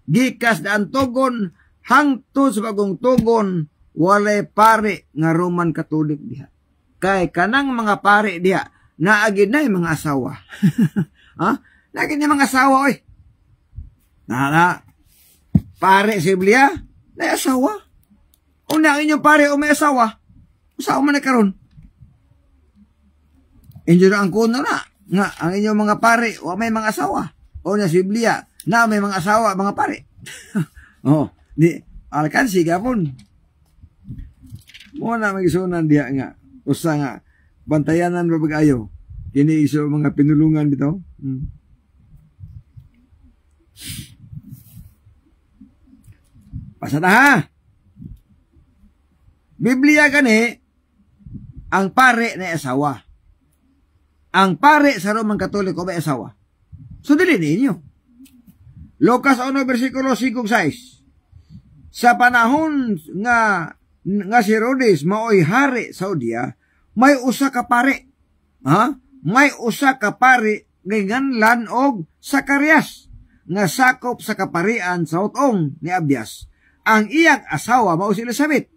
Gikas na ang tugon, hangtod sa bagong tugon, walay pari nga Roman Catholic diya. Kay kanang mga pari diya, naagid na yung mga asawa. Ha? Naagid na mga asawa, oy. Pare sa Biblia, na asawa. Kung na inyong pare o may asawa, usawa man na karon. Inyo na ang kuno na, nga ang inyong mga pare o may mga asawa. O na sa Biblia, na may mga asawa, mga pare. Oh, di, alkansi gapon. Muna magisunan diya nga, usa nga, bantayanan babag-ayo. Kini iso mga pinulungan bitaw. Pasada ha. Biblia gani, ang pare na asawa. Ang pare sa Roman Katoliko may asawa. So dili ninyo. Lucas 1 versikulo 5-6. Sa panahon nga si Herodes maoy hari sa Judea, may usa ka pare. Ha? May usa ka pare nganlan og Zacarias nga sakop sa kaparian sa utong ni Abias. Ang iyang asawa mao si Elizabeth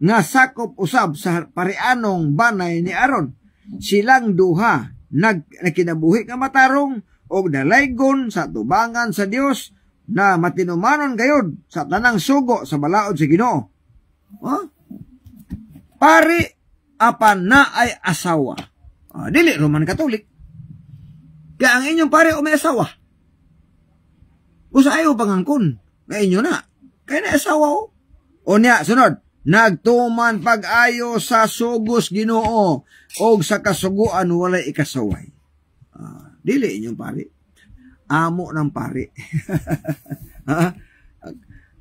nga sakop usab sa parianong banay ni Aaron. Silang duha nagkinabuhi nga matarong og nalaygon sa tubangan sa Dios na matinumanon gayud sa tanang sugo sa balaod sa Ginoo. Huh? Pari apan na ay asawa. Dili Roman Catholic. Kaya ang inyong pare o may asawa. Usa ayo pangangkon. Nga inyo na. Kaya na asawa o. O niya, sunod. Nagtuman pag-ayo sa sugos Ginoo o sa kasuguan walay ikasaway. Dili inyong pare. Amo ng pare.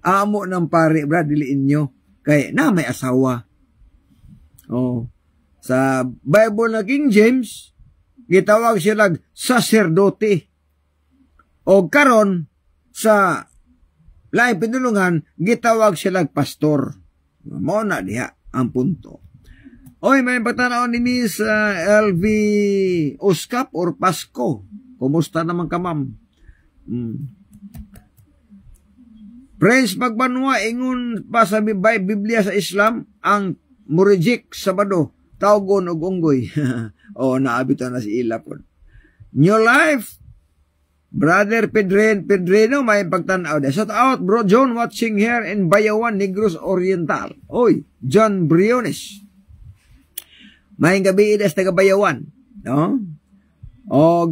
Amo ng pare, brad, dili inyo. Kaya na may asawa. Oh. Sa Bible na King James, gitawag sila sacerdote. O karon sa laing pinulungan, gitawag sila pastor. Mao na diha ang punto. Oy, may patanaw ni Miss LV Uskap or Pasko. Kumusta naman ka, ma'am? Prince Magbanwa, ingon pa sa Biblia sa Islam, ang murejik Sabado, tawgon og unggoy. O, naabito na si Ila po. New Life, Brother Pedreno, may pagtanaw. Shout out, Bro John, watching here in Bayawan, Negros Oriental. Oy, John Briones. May gabi idas taga Bayawan. No? O,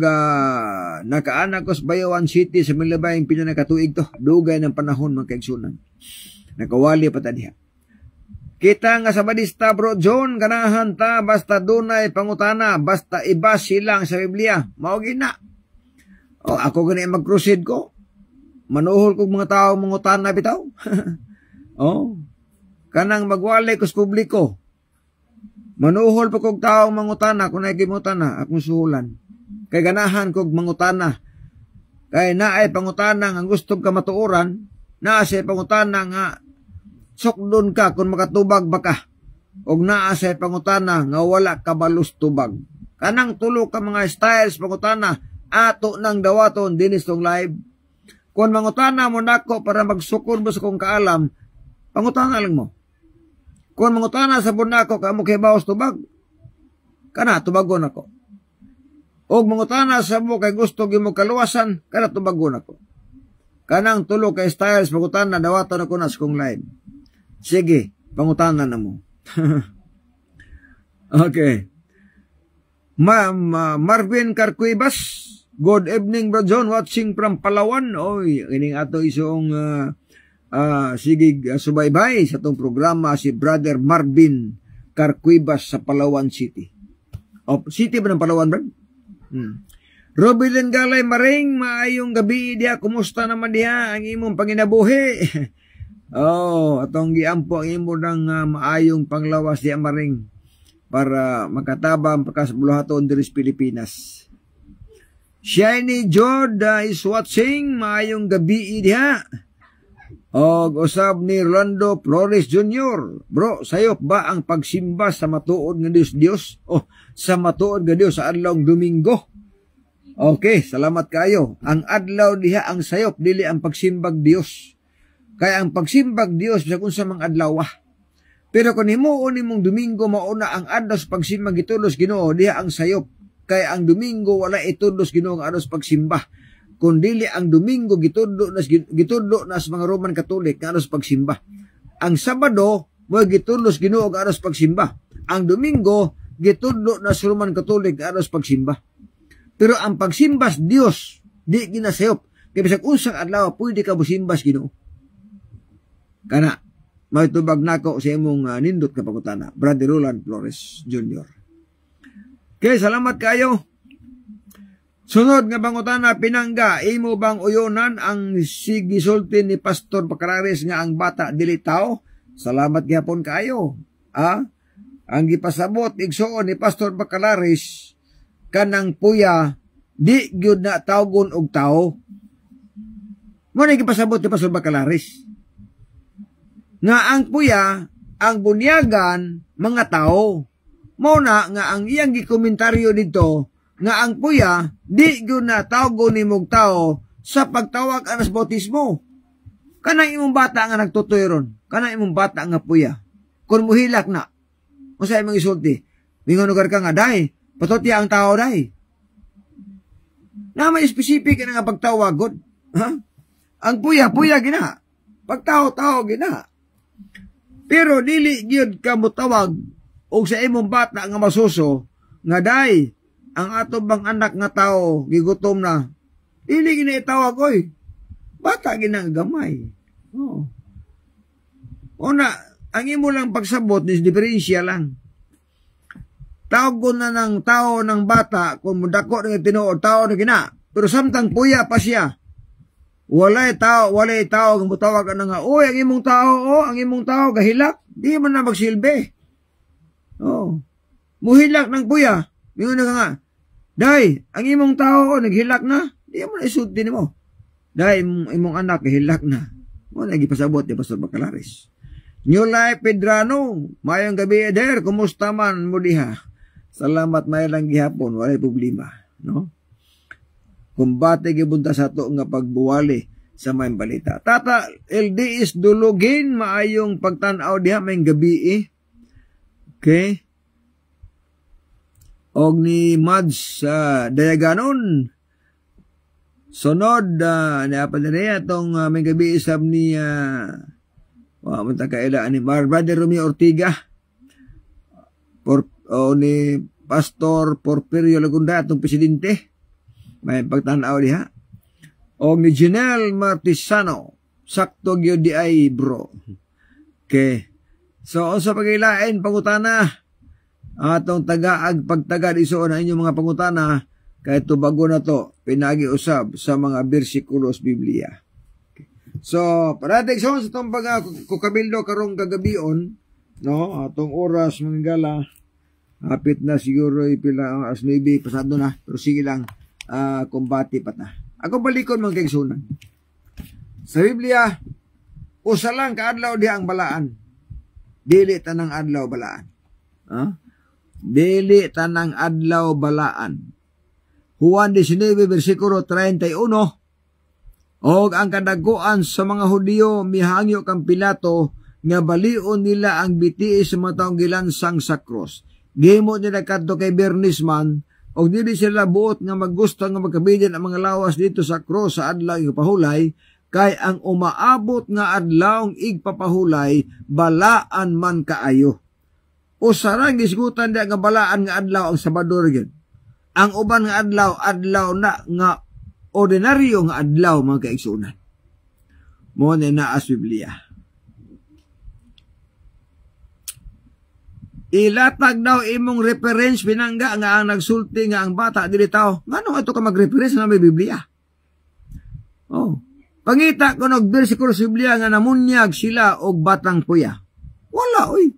nakaanak ko sa Bayawan City sa Milabay, yung pinanakatuig to. Dugay ng panahon, mga kaigsunan. Nakawali pa taniha. Kita nga sa Badista, Bro John, ganahan ta, basta dunay pangutana, basta iba silang sa Biblia. Maugin na. O, ako ganyan mag-crusade ko. Manuhol kong mga tao mangutana bitaw. O, kanang magwalay ko sa publiko. Manuhol pa kong tao mangutana, kung nagimutana, akong suhulan. Kay ganahan kong mangutana. Kay naay pangutana nga gusto ka matuoran, naasay pangutana nga sukdon ka kung makatubag baka. Og naasay pangutana nga wala ka balus tubag. Kanang tulo ka mga styles pangutana, ato nang dawaton dinis tong live. Kung mangutana mo nako para magsukod mo sa kong kaalam, pangutana lang mo. Kung mangutana sa bunako ka mo kay bawas tubag, kana tubagon ako. Og mangutana sa mo kay gusto gi mo kaluwasan, kana tubagon ako. Kanang tulo kay styles pangutana dawaton ako na sa kong live. Sige, pangutana na mo. Okay. Marvin Carcuibas, good evening, Bro John, watching from Palawan. Oy, ining ato isong sige, subaybay sa itong programa si Brother Marvin Carcuibas sa Palawan City. O, city ba ng Palawan, bro? Robilin Galay Maring, maayong gabi diya. Kumusta naman diya ang imong panginabuhi? Oh, atong giampo ang imo ng maayong panglawas diya Maring. para makatabang pagkasabuluhaton diri sa Pilipinas. Shiny Jorda is watching. Maayong gabi diha. Og usab ni Rolando Flores Jr. Bro, sayop ba ang pagsimba sa matuod nga Dios? Sa matuod nga Dios sa adlawng Domingo. Okay, salamat kayo. Ang adlaw diha ang sayop, dili ang pagsimbag Dios. Kaya ang pagsimbag Dios sa kung sa mga adlaw. Pero kung himuon nimong Domingo mauna ang adlaw sa pagsimbag gitulos Ginoo, diha ang sayop. Kaya ang Domingo wala itulos Ginoo nga adlaw sa pagsimba. Kung dili ang Domingo gitudlo na sa mga Roman Catholic nga adlaw sa pagsimba. Ang Sabado mo gitulos Ginoo nga adlaw sa pagsimba. Ang Domingo gitudlo na sa Roman Catholic nga adlaw sa pagsimba. Pero ang pagsimbas Dios di ginasayop. Kaya bisag unsang adlaw pwede ka musimbas Ginoo. Kana maitubag nako sa imong nindot nga pangutana, Brother Roland Flores Jr. Okay, salamat kayo. Sunod nga pangutana, pinangga, imo bang uyonan ang sigisulti ni Pastor Bacalares nga ang bata dili tao? Salamat gyapon kayo. Ang gipasabot igsoon ni Pastor Bacalares kanang puya di gyud na tawgon og tao. Mo na gipasabot ni Pastor Bacalares nga ang puya ang bunyagan mga tao. Mo na nga ang iyang gikomentaryo dito nga ang puya di gyud na tawgon nimog tao sa pagtawag anas bautismo. Kanang imong bata nga nagtutoy ron, kanang imong bata nga puya. Kun muhilak na, usa imong isulti, mingon lugar ka nga day patotya ang tao day. Na may specific nga pagtawagod. Ang puya gina. Pagtao gina. Pero dili gyud ka motawag og sa imong bata nga masuso nga day ang ato bang anak nga tao gigutom na. Dili gina itawag oy. Bata gina gamay. Una, ang imo lang pagsabot is diferensya lang. Tawag na ng tao ng bata kung mudako ng tinuod tao na gina. Pero samtang puya pa siya. Walay tao ang mutawag na nga, ang imong tao, gahilak. Di man na magsilbi. Muhilak ng puya. Mingon na nga, day, ang imong tao, naghilak na. Di mo na isulti mo. Day, imong anak, gahilak na. Mo nagipasabot ni Pastor Bacalares. New Life Pedrano, mayang gabi eder, kumusta man mo diha? Salamat may lang gihapon, walay problema, no? Kumbate gibunta sa to nga pagbuwali sa may balita. Tata, LDS dulugin maayong pagtan-aw diha may gabi Okay? Og ni Mads Dayaganon. Sunod na pa niya itong may gabi isab ni munta kaila ni Brother Romeo Ortiga. Ni Pastor Porfirio Lagunda atong presidente may pagtanaw diha o ni Janelle Martisano sakto gyud di ay bro. Okay, so sa pagilain pangutana atong tagaag pagtagad iso na inyong mga pangutana kay tubago na to pinagi usab sa mga bersikulo sa Biblia. Okay. So parating sa itong kukabildo karong kagabion, no, atong oras mga gala hapit na siguro pila as maybe pasado na pero sige lang kumbati pat na. Ako balikon mga kaigsunan. Sa Biblia usa lang ka adlaw diha ang balaan. Dili tanang adlaw balaan. Dili tanang adlaw balaan. Juan 19 versikulo 31 og ang kadaguan sa mga Hudiyo mihangyo kang Pilato nga balion nila ang bitiis sa mga taong gilansang sa cross. Gihimo nila kadto kay Bernisman og dili sila buot nga maggusto nga magkabilyan ang mga lawas dito sa cross sa adlaw igpahulay kay ang umaabot nga adlawng igpapahulay balaan man kaayo. Usarang gisgutan dia nga balaan nga adlaw ang Sabado gyud. Ang uban nga adlaw na nga ordinaryo nga adlaw mga kaigsunan. Mo na as Biblia. Ilatag daw imong reference pinangga nga ang nagsulti nga ang bata dili tao. Ngano ato ka mag-reference na may Biblia? Pangita ko og bersikulo sa Biblia nga namunyag sila og batang puya. Wala oy.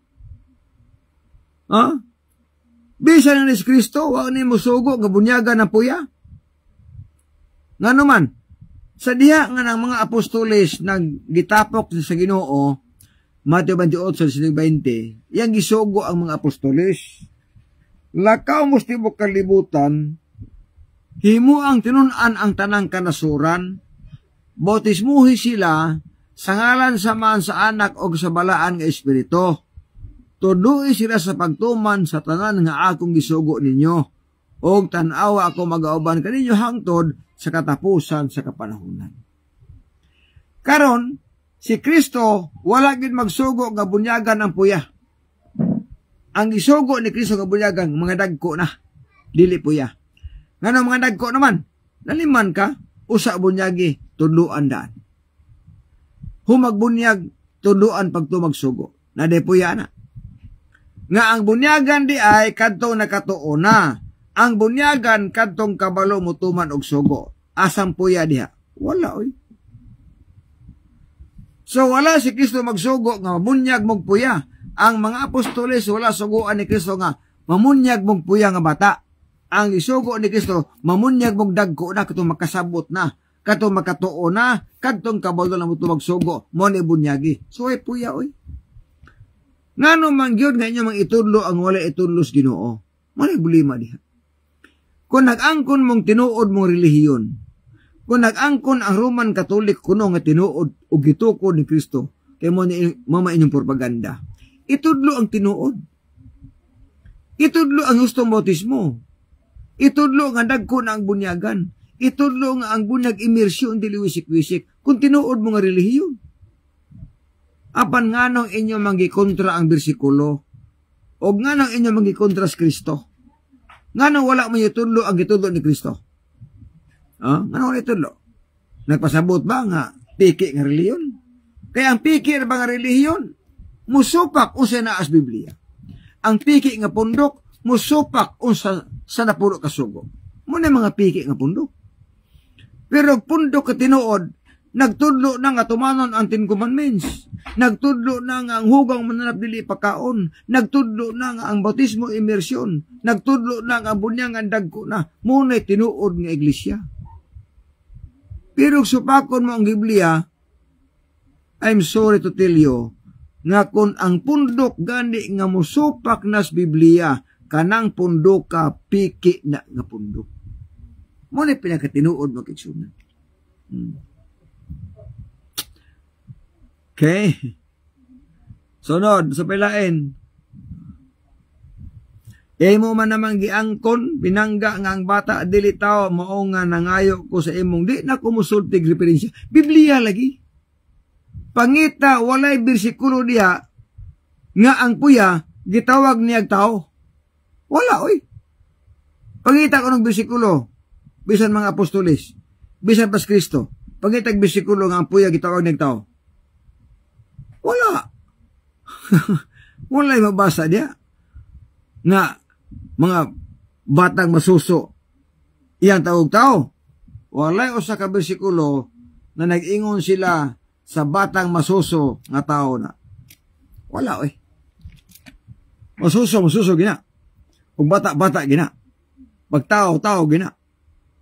Bisan ni Kristo, wa ni musugo nga bunyagan na puya. Ngano man, sa diha nga ng mga apostoles naggitapok sa Ginoo, Mateo 28:20, yang gisugo ang mga apostoles. Lakaw musti mo kalibutan, himo ang tinunan ang tanang kanasuran, bautismuhi sila sa ngalan samaan sa anak o sa balaan nga espiritu. Tudui sila sa pagtuman sa tanan nga akong gisugo ninyo, og tan-awa ako mag-auban kaninyo hangtod sa katapusan sa kapanahunan. Karon, si Kristo wala gid magsugo nga bunyagan ang puya. Ang gisugo ni Kristo nga bunyagan mga dagko na, dili puya. Ngano mga dagko naman? Naliman ka, usa bunyagi, tudluan daan. Humagbunyag, tudluan pagtumagsugo. Na de puya na. Nga ang bunyagan di ay kadtong nakatuo na. Ang bunyagan kadtong kabalo mutuman og sugo. Asang puya diha? Wala oy. So wala si Kristo magsugo nga mamunyag mong puya. Ang mga apostoles wala suguan ni Kristo nga mamunyag mong puya nga bata. Ang isugo ni Kristo mamunyag mong dagko na katong makasabot na, katong makatuo na, kadtong kabalo na mutumag sugo mo ni bunyagi. So ay puya oy. Ngano man gyud nga inyo mang itudlo ang wala itudlos Ginoo. Mali bulima diha. Kung nag-angkon mong tinuod mong relihiyon, kung nag-angkon ang Roman Catholic kuno nga tinuod o gitukod ni Kristo, kay mo ni mama inyong propaganda. Itudlo ang tinuod. Itudlo ang gustong bautismo. Itudlo nga dagko na ang bunyagan. Itudlo nga ang bunyag immersyon dili wisik-wisik kung tinuod mo nga relihiyon. Apan nganong inyo manggikontra ang bersikulo o nganong inyo manggikontra sa Kristo? Nganong wala mo itudlo ang gitudlo ni Kristo? Nganong wala itudlo? Nagpasabot ba nga piki nga relihiyon? Kaya ang piki ba nga relihiyon, musupak unsa na as Biblia. Ang piki nga pundok, musupak unsa sa napuno kasugo. Muna mga piki nga pundok. Pero pundok ka tinuod, nagtudlo na nga tumanon ang 10 commandments. Nagtudlo na nga ang hugang mananap dili pagkaon. Nagtudlo na nga ang bautismo immersyon. Nagtudlo na nga ang bunyangan dagko na. Muna'y tinuod nga iglesia. Pero supakon mo ang Biblia, I'm sorry to tell you, nga kung ang pundok gani nga musupak nas Biblia, kanang pundok ka piki na nga pundok. Muna'y pinakatinuod mo kitsunan. Okay. Sunod, sa pilain. Imo man namang giangkon, binangga nga ang bata, dili tao, mao nga nangayo ko sa imong, di na kumusultig referensya. Biblia lagi. Pangita, walay bersikulo diha, nga ang puya, gitawag niyag tao. Wala, oy. Pangita ko ng bersikulo, bisan mga apostolis, bisan pas Kristo, pangita ng bersikulo nga ang puya, gitawag niyag tao. Wala. Wala yung mabasa diya. Nga, mga batang masuso, iyang tawag tao. Wala usa ka bersikulo na nag-ingon sila sa batang masuso nga tao na. Wala eh. Masuso gina. Kung bata gina. Pag tao gina.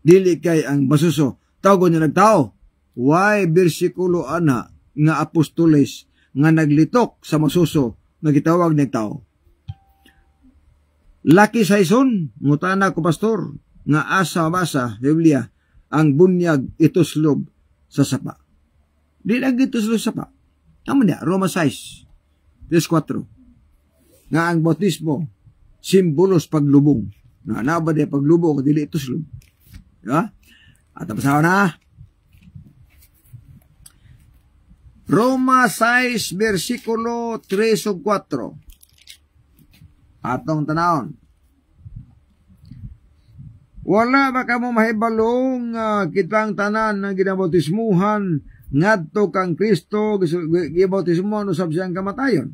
Dili kay ang masuso. Tawag niya nagtao. Why bersikulo ana nga apostoles nga naglitok sa masuso nga gitawag ng tao. Laki sa ison, ngutana ko pastor, nga asa mabasa, Biblia, ang bunyag ituslob sa sapa. Di lang ituslob sa sapa. Tama niya, Roma 6, verse 4. Nga ang bautismo, simbolos paglubong. Nga ba di paglubong, dili ituslob. Diba? At tapasaw na. Roma 6, versikulo 3 o 4. Atong tanawon. Wala ba ka mo mahibalong kitang tanan ng ginabautismuhan ngadto kang Kristo gibautismuhan usab siyang kamatayon.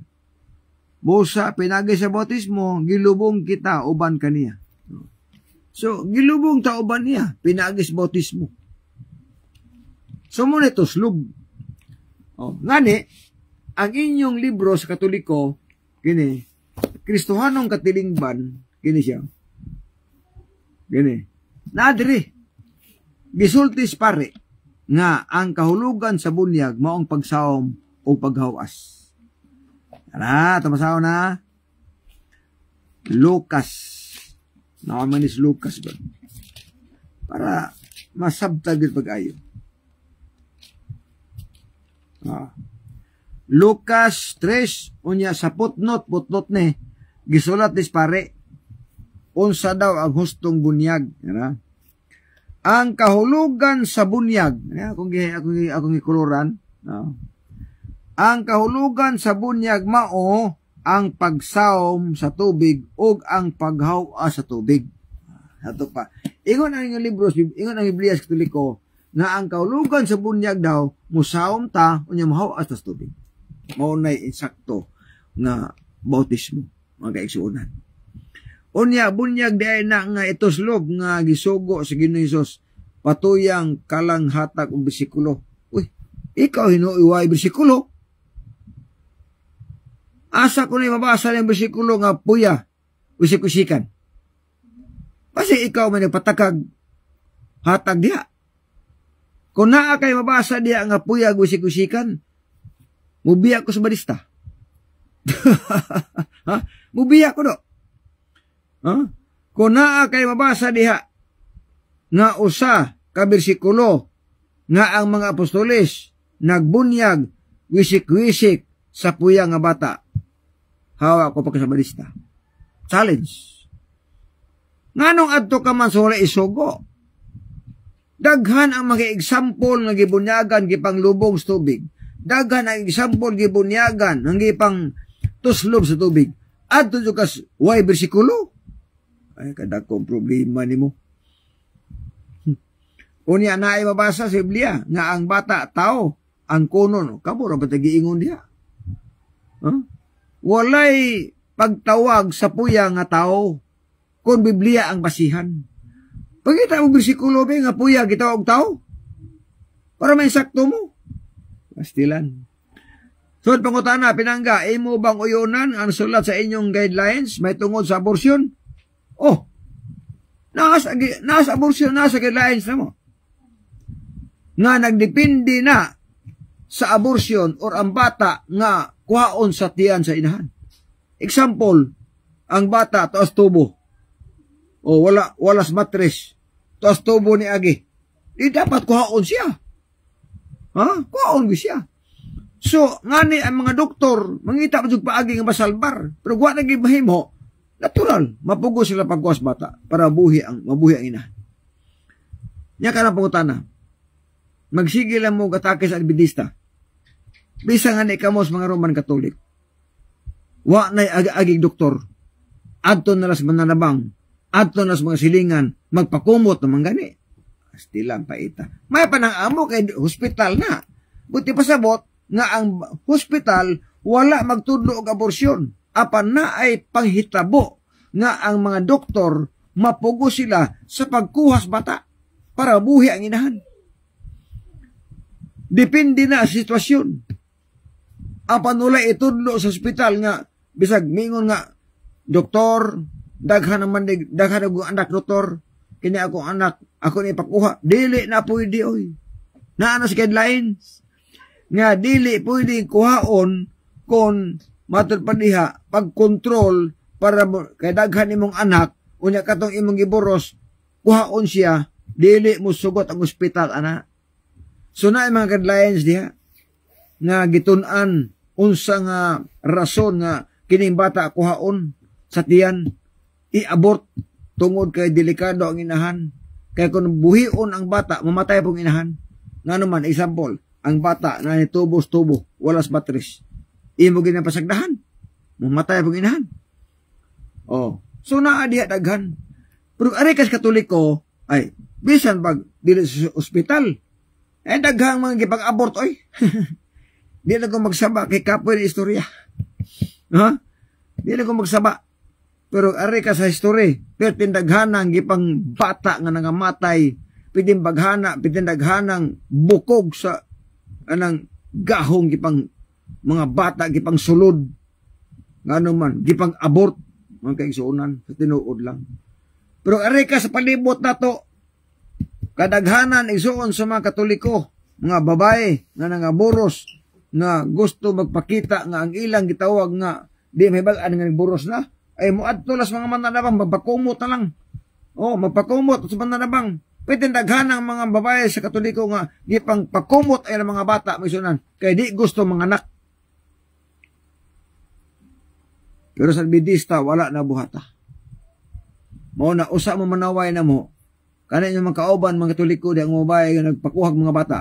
Busa pinagi sa bautismo gilubong kita uban kaniya. So gilubong ta uban niya pinagi sa bautismo. So mo nito slub. Ngani ang inyong libro sa Katoliko kini Kristohanong Katilingban Gini siya. Gini. Nadiri. Gisultis pare nga ang kahulugan sa bunyag maong pagsawom o paghawas. Tara, tumasaw na. Lucas. Nakamanis Lucas ba? Para masabtag yung pag-ayo. Lucas 3, unya sa putnot ni, gisulat dis pare, unsa daw ang hustong bunyag. Ang kahulugan sa bunyag, akong ikuluran, ang kahulugan sa bunyag mao ang pagsawom sa tubig o ang paghawa sa tubig. Ato pa. Ingon ang inyong libro, ingon ang Biblia sa Katoliko, nga ang kahulugan sa bunyag daw, musawom ta, unya mahawa sa tubig. Maunay insakto nga bautismo, mga kaigsuunan. Unya, bunyag di ay na nga itoslog nga gisugo sa Ginoong Hesus, patuyang kalang hatag o bersikulo. Uy, ikaw hinuiway bersikulo? Asa ko na mabasa ng bersikulo nga puya, usik-usikan. Kasi ikaw may nagpatakag hatag diha. Kung naa kay mabasa diha nga puya, usik-usikan, mubiya ko sa barista. Ha? Mubiya ko do. Ha? Kung naa kay mabasa diha nga usa ka bersikulo nga ang mga apostoles nagbunyag wisik-wisik sa puya nga bata, hawa ko pa sa barista. Challenge. Nganong adto ka man sa wala isugo? Daghan ang mga example nga gibunyagan gipanglubong sa tubig. Daghan ang example gibunyagan ang gipang tuslob sa tubig. Adto jud kas way bersikulo. Ay kadakong problema nimo. Unya na ay mabasa sa Biblia nga ang bata tao ang kunon. Kamo ra ba giingon diha? Huh? Walay pagtawag sa puya nga tao kung Biblia ang basihan. Pagkita mo bersikulo ba nga puya gitawag tao? Para may sakto mo. Pastilan. So, pangutana, pinangga, imo bang uyonan ang sulat sa inyong guidelines may tungod sa abortion? Oh, nasa abortion, nasa guidelines na mo. Nga nagdepende na sa abortion or ang bata nga kuhaon sa tiyan sa inahan. Example, ang bata taas tubo. O walas matres. Taas tubo ni agi. Di dapat kuhaon siya. Ha? Kuhaon siya. So, ngani ang mga doktor, mangita pa jud paagi nga masalbar. Pero wa naging mahimo, natural, mapugo sila pagkuwas bata para mabuhi ang ina. Nya ka na pangutana. Magsige lang mo atake sa Adventista. Bisa nga ni kamos mga Roman Catholic. Wa nay agig doktor. Adto na las mananabang, adto na las mga silingan, magpakumot naman gani. Astilan pa ita. May panang amo kay hospital na. Buti pasabot nga ang hospital wala magtudlo og abortion. Apan na ay panghitabo nga ang mga doktor mapugo sila sa pagkuhas bata para buhi ang inahan. Depende na sa sitwasyon. Apan wala itudlo sa hospital nga bisag mingon nga doktor daghan naman daghan og anak doktor kini ako anak ako ni pakuha dili na pwede oy. Naano sa guidelines nga dili pwede kuhaon kon matud pa diha pagkontrol para kay daghan imong anak unya katong imong giburos kuhaon siya dili mo sugot ang ospital ana. So na mga guidelines diha nga gitun-an unsa nga rason nga kining bata kuhaon sa tiyan i-abort tungod kay delikado ang inahan kay kung buhion ang bata mamatay pong inahan. Ngano man example ang bata na ni tubos-tubo walas batteries imo ginapasagdahan mamatay pong inahan. Oh, so naa diha daghan. Pero ari kas Katoliko ay bisan pag dili sa ospital ay daghang mga gipag-abort oy. Di na ko magsaba kay kapoy na istorya. Ha? Di na ko magsaba. Pero ari ka sa history, pero tindaghanang gipang bata nga nangamatay, pidin daghanang bukog sa anang gahong gipang mga bata gipang sulod. Ngano man, gipang abort. mga kaigsuunan, sa tinuod lang. Pero ari ka sa palibot na to, kadaghanan igsuon sa mga Katoliko, mga babae nga nangaburos, nga gusto magpakita nga ang ilang gitawag nga di may balaan nga buros na, ay muadto las mga mananabang, magpakumot na lang. Magpakumot sa mananabang. Pwede daghan ang mga babae sa Katoliko nga di pang pakumot ay mga bata misunan kay di gusto mga anak. Pero sa Adventista wala na buhata. Mao na usa mo manaway na mo kanin yung mga kauban mga Katoliko di ang babae nga nagpakuhag mga bata.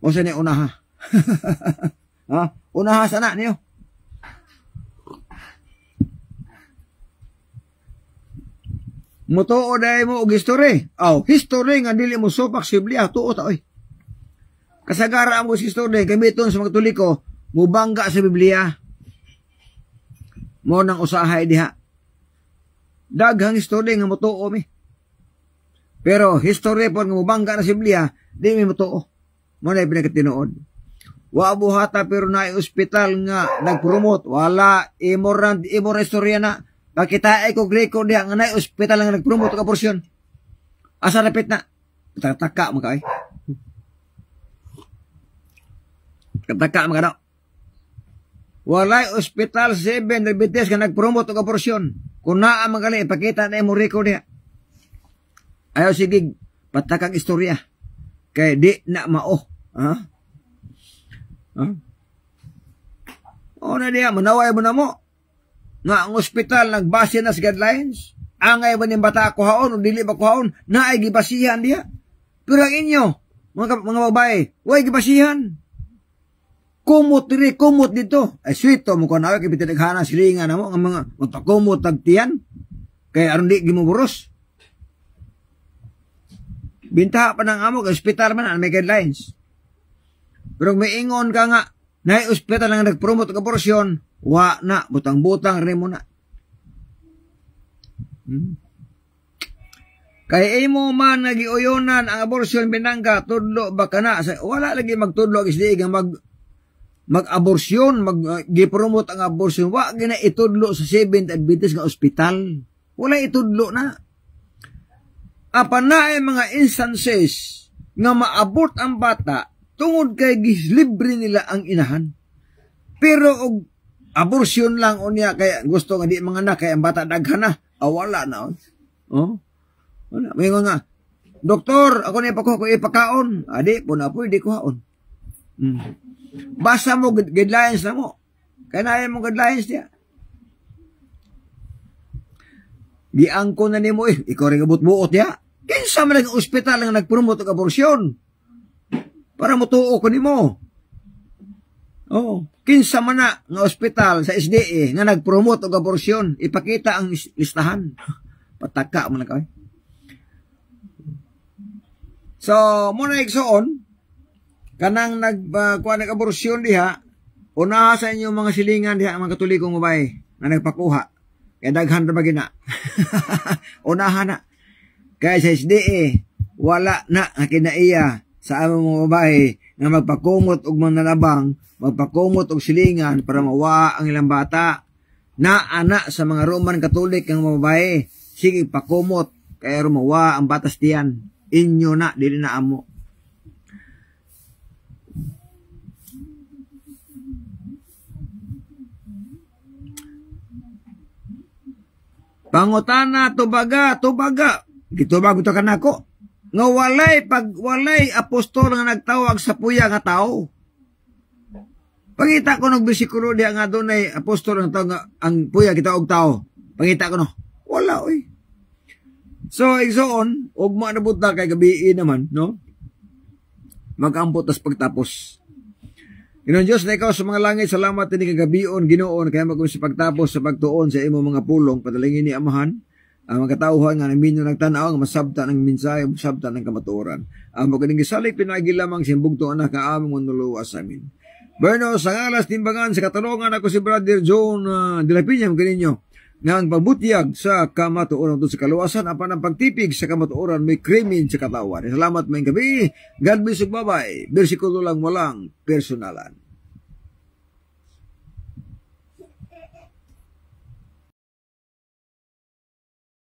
O sa ni unaha. Ha? Unaha sana niyo. Mutuo dahil mo og history. History nga dili mo supak sa Biblia. Tuo ta, oy. Kasagara mo sa history. Gamiton sa mga Katoliko, mubangga sa Biblia. Mo nang usahay diha. Daghang history nga mutuo mi. Pero history po nga mubangga na sa Biblia, di mi mutuo. Mo na pinakatinuod. Wa buhata pero na ospital nga nagpromote. Wala. Imor istorya na. Pakita ko Greco diya nga na ospital nga nagpromote ka porsyon. Asa repit na. Tataka mo ka ay. Tataka mo ka na. Walay ospital 7 diabetes nga nagpromote ka porsyon. Kung naa magaling, ipakita na mo Greco diya. Ayaw sige, patakang istorya. Kaya di na mao. Na diya, manaway mo na mo. Nga ang ospital nagbase na sa guidelines, angay ba niyang bata kuhaon o dili ba kuhaon, na ay gibasihan diya. Pero ang inyo, mga babae, way gibasihan. Kumot dito. Ay sweeto mo kung nawe, kaya pinaghanan silingan na mo, ang mga magpakumot tagtiyan, kaya aron di gimuburos. Bintaha pa ng amo, kaya ospital man, may guidelines. Pero may ingon ka nga, na ospital nga nagpromote ka porsyon, wa na, butang-butang rin mo na. Kaya imo man nagiuyonan ang abortion binangga, tudlo baka na. Wala lagi magtudlo, isdiig mag-abortion, mag-gipromote ang abortion. Wa gina itudlo sa Seventh Adventist nga ospital. Wala itudlo na. Apan na ay mga instances nga ma-abort ang bata tungod kay gislibre nila ang inahan. Pero og abortion lang unya kaya gusto nga di mga anak kaya ang bata daghan na. Wala na. Wala. May nga, doktor, ako na ipakaon. Adi, po na po, hindi kuhaon. Basa mo, guidelines na mo. Kaya na mo guidelines niya. Giangko na ni mo ikaw rin abot-buot niya. Kinsa man ang ospital nga nagpromote ng abortion. Para mutuo ko ni mo. Kinsa man na nga ospital sa SDA nga nagpromote og abortion, ipakita ang listahan. Pataka mo na kay. So, muna igsoon kanang nagkuha ng abortion diha, unaha sa inyo mga silingan diha mga Katolikong babae nga nagpakuha. Kaya daghan ra bagina. Unaha na. Kaya sa SDA wala na ang kinaiya sa among mga babae nga magpakumot og mananabang, magpakumot og silingan para mawa ang ilang bata na anak sa mga Roman Catholic ang mga babae. Sige pakumot kaya rumawa ang batas tiyan. Inyo na, dili na amo. Pangutana tubaga. Gitubag ito kanako. Nga walay apostol nga nagtawag sa puya nga tao. Pangita ko ng bersikulo diya nga doon ay apostol nga tao nga ang puya gitawag tao. Pangita ko no. Wala oy. So, igsoon, og maanabot na kay gabi naman, no? Mag-ampot tas pagtapos. Ginoon Diyos na ikaw sa mga langit, salamat din kagabion, ginoon, kaya magkong sa pagtapos sa pagtuon sa imo mga pulong, padalangin ni Amahan, ang mga katauhan nga namin yung nagtanaw, ang masabta ng mensahe, masabta ng kamatuoran. Ang magandang gisalik, pinagi lamang simbugto anak ka aming manuluwas amin. Bueno, sa ngalas timbangan, sa katalongan ako si Brother John de la Piña, maganinyo, nga ang pagbutiyag sa kamatuoran doon sa kaluwasan, apan ang pagtipig sa kamatuoran may krimen sa katawan. Salamat may gabi. God bless you, bye-bye. Bersikulo lang walang personalan.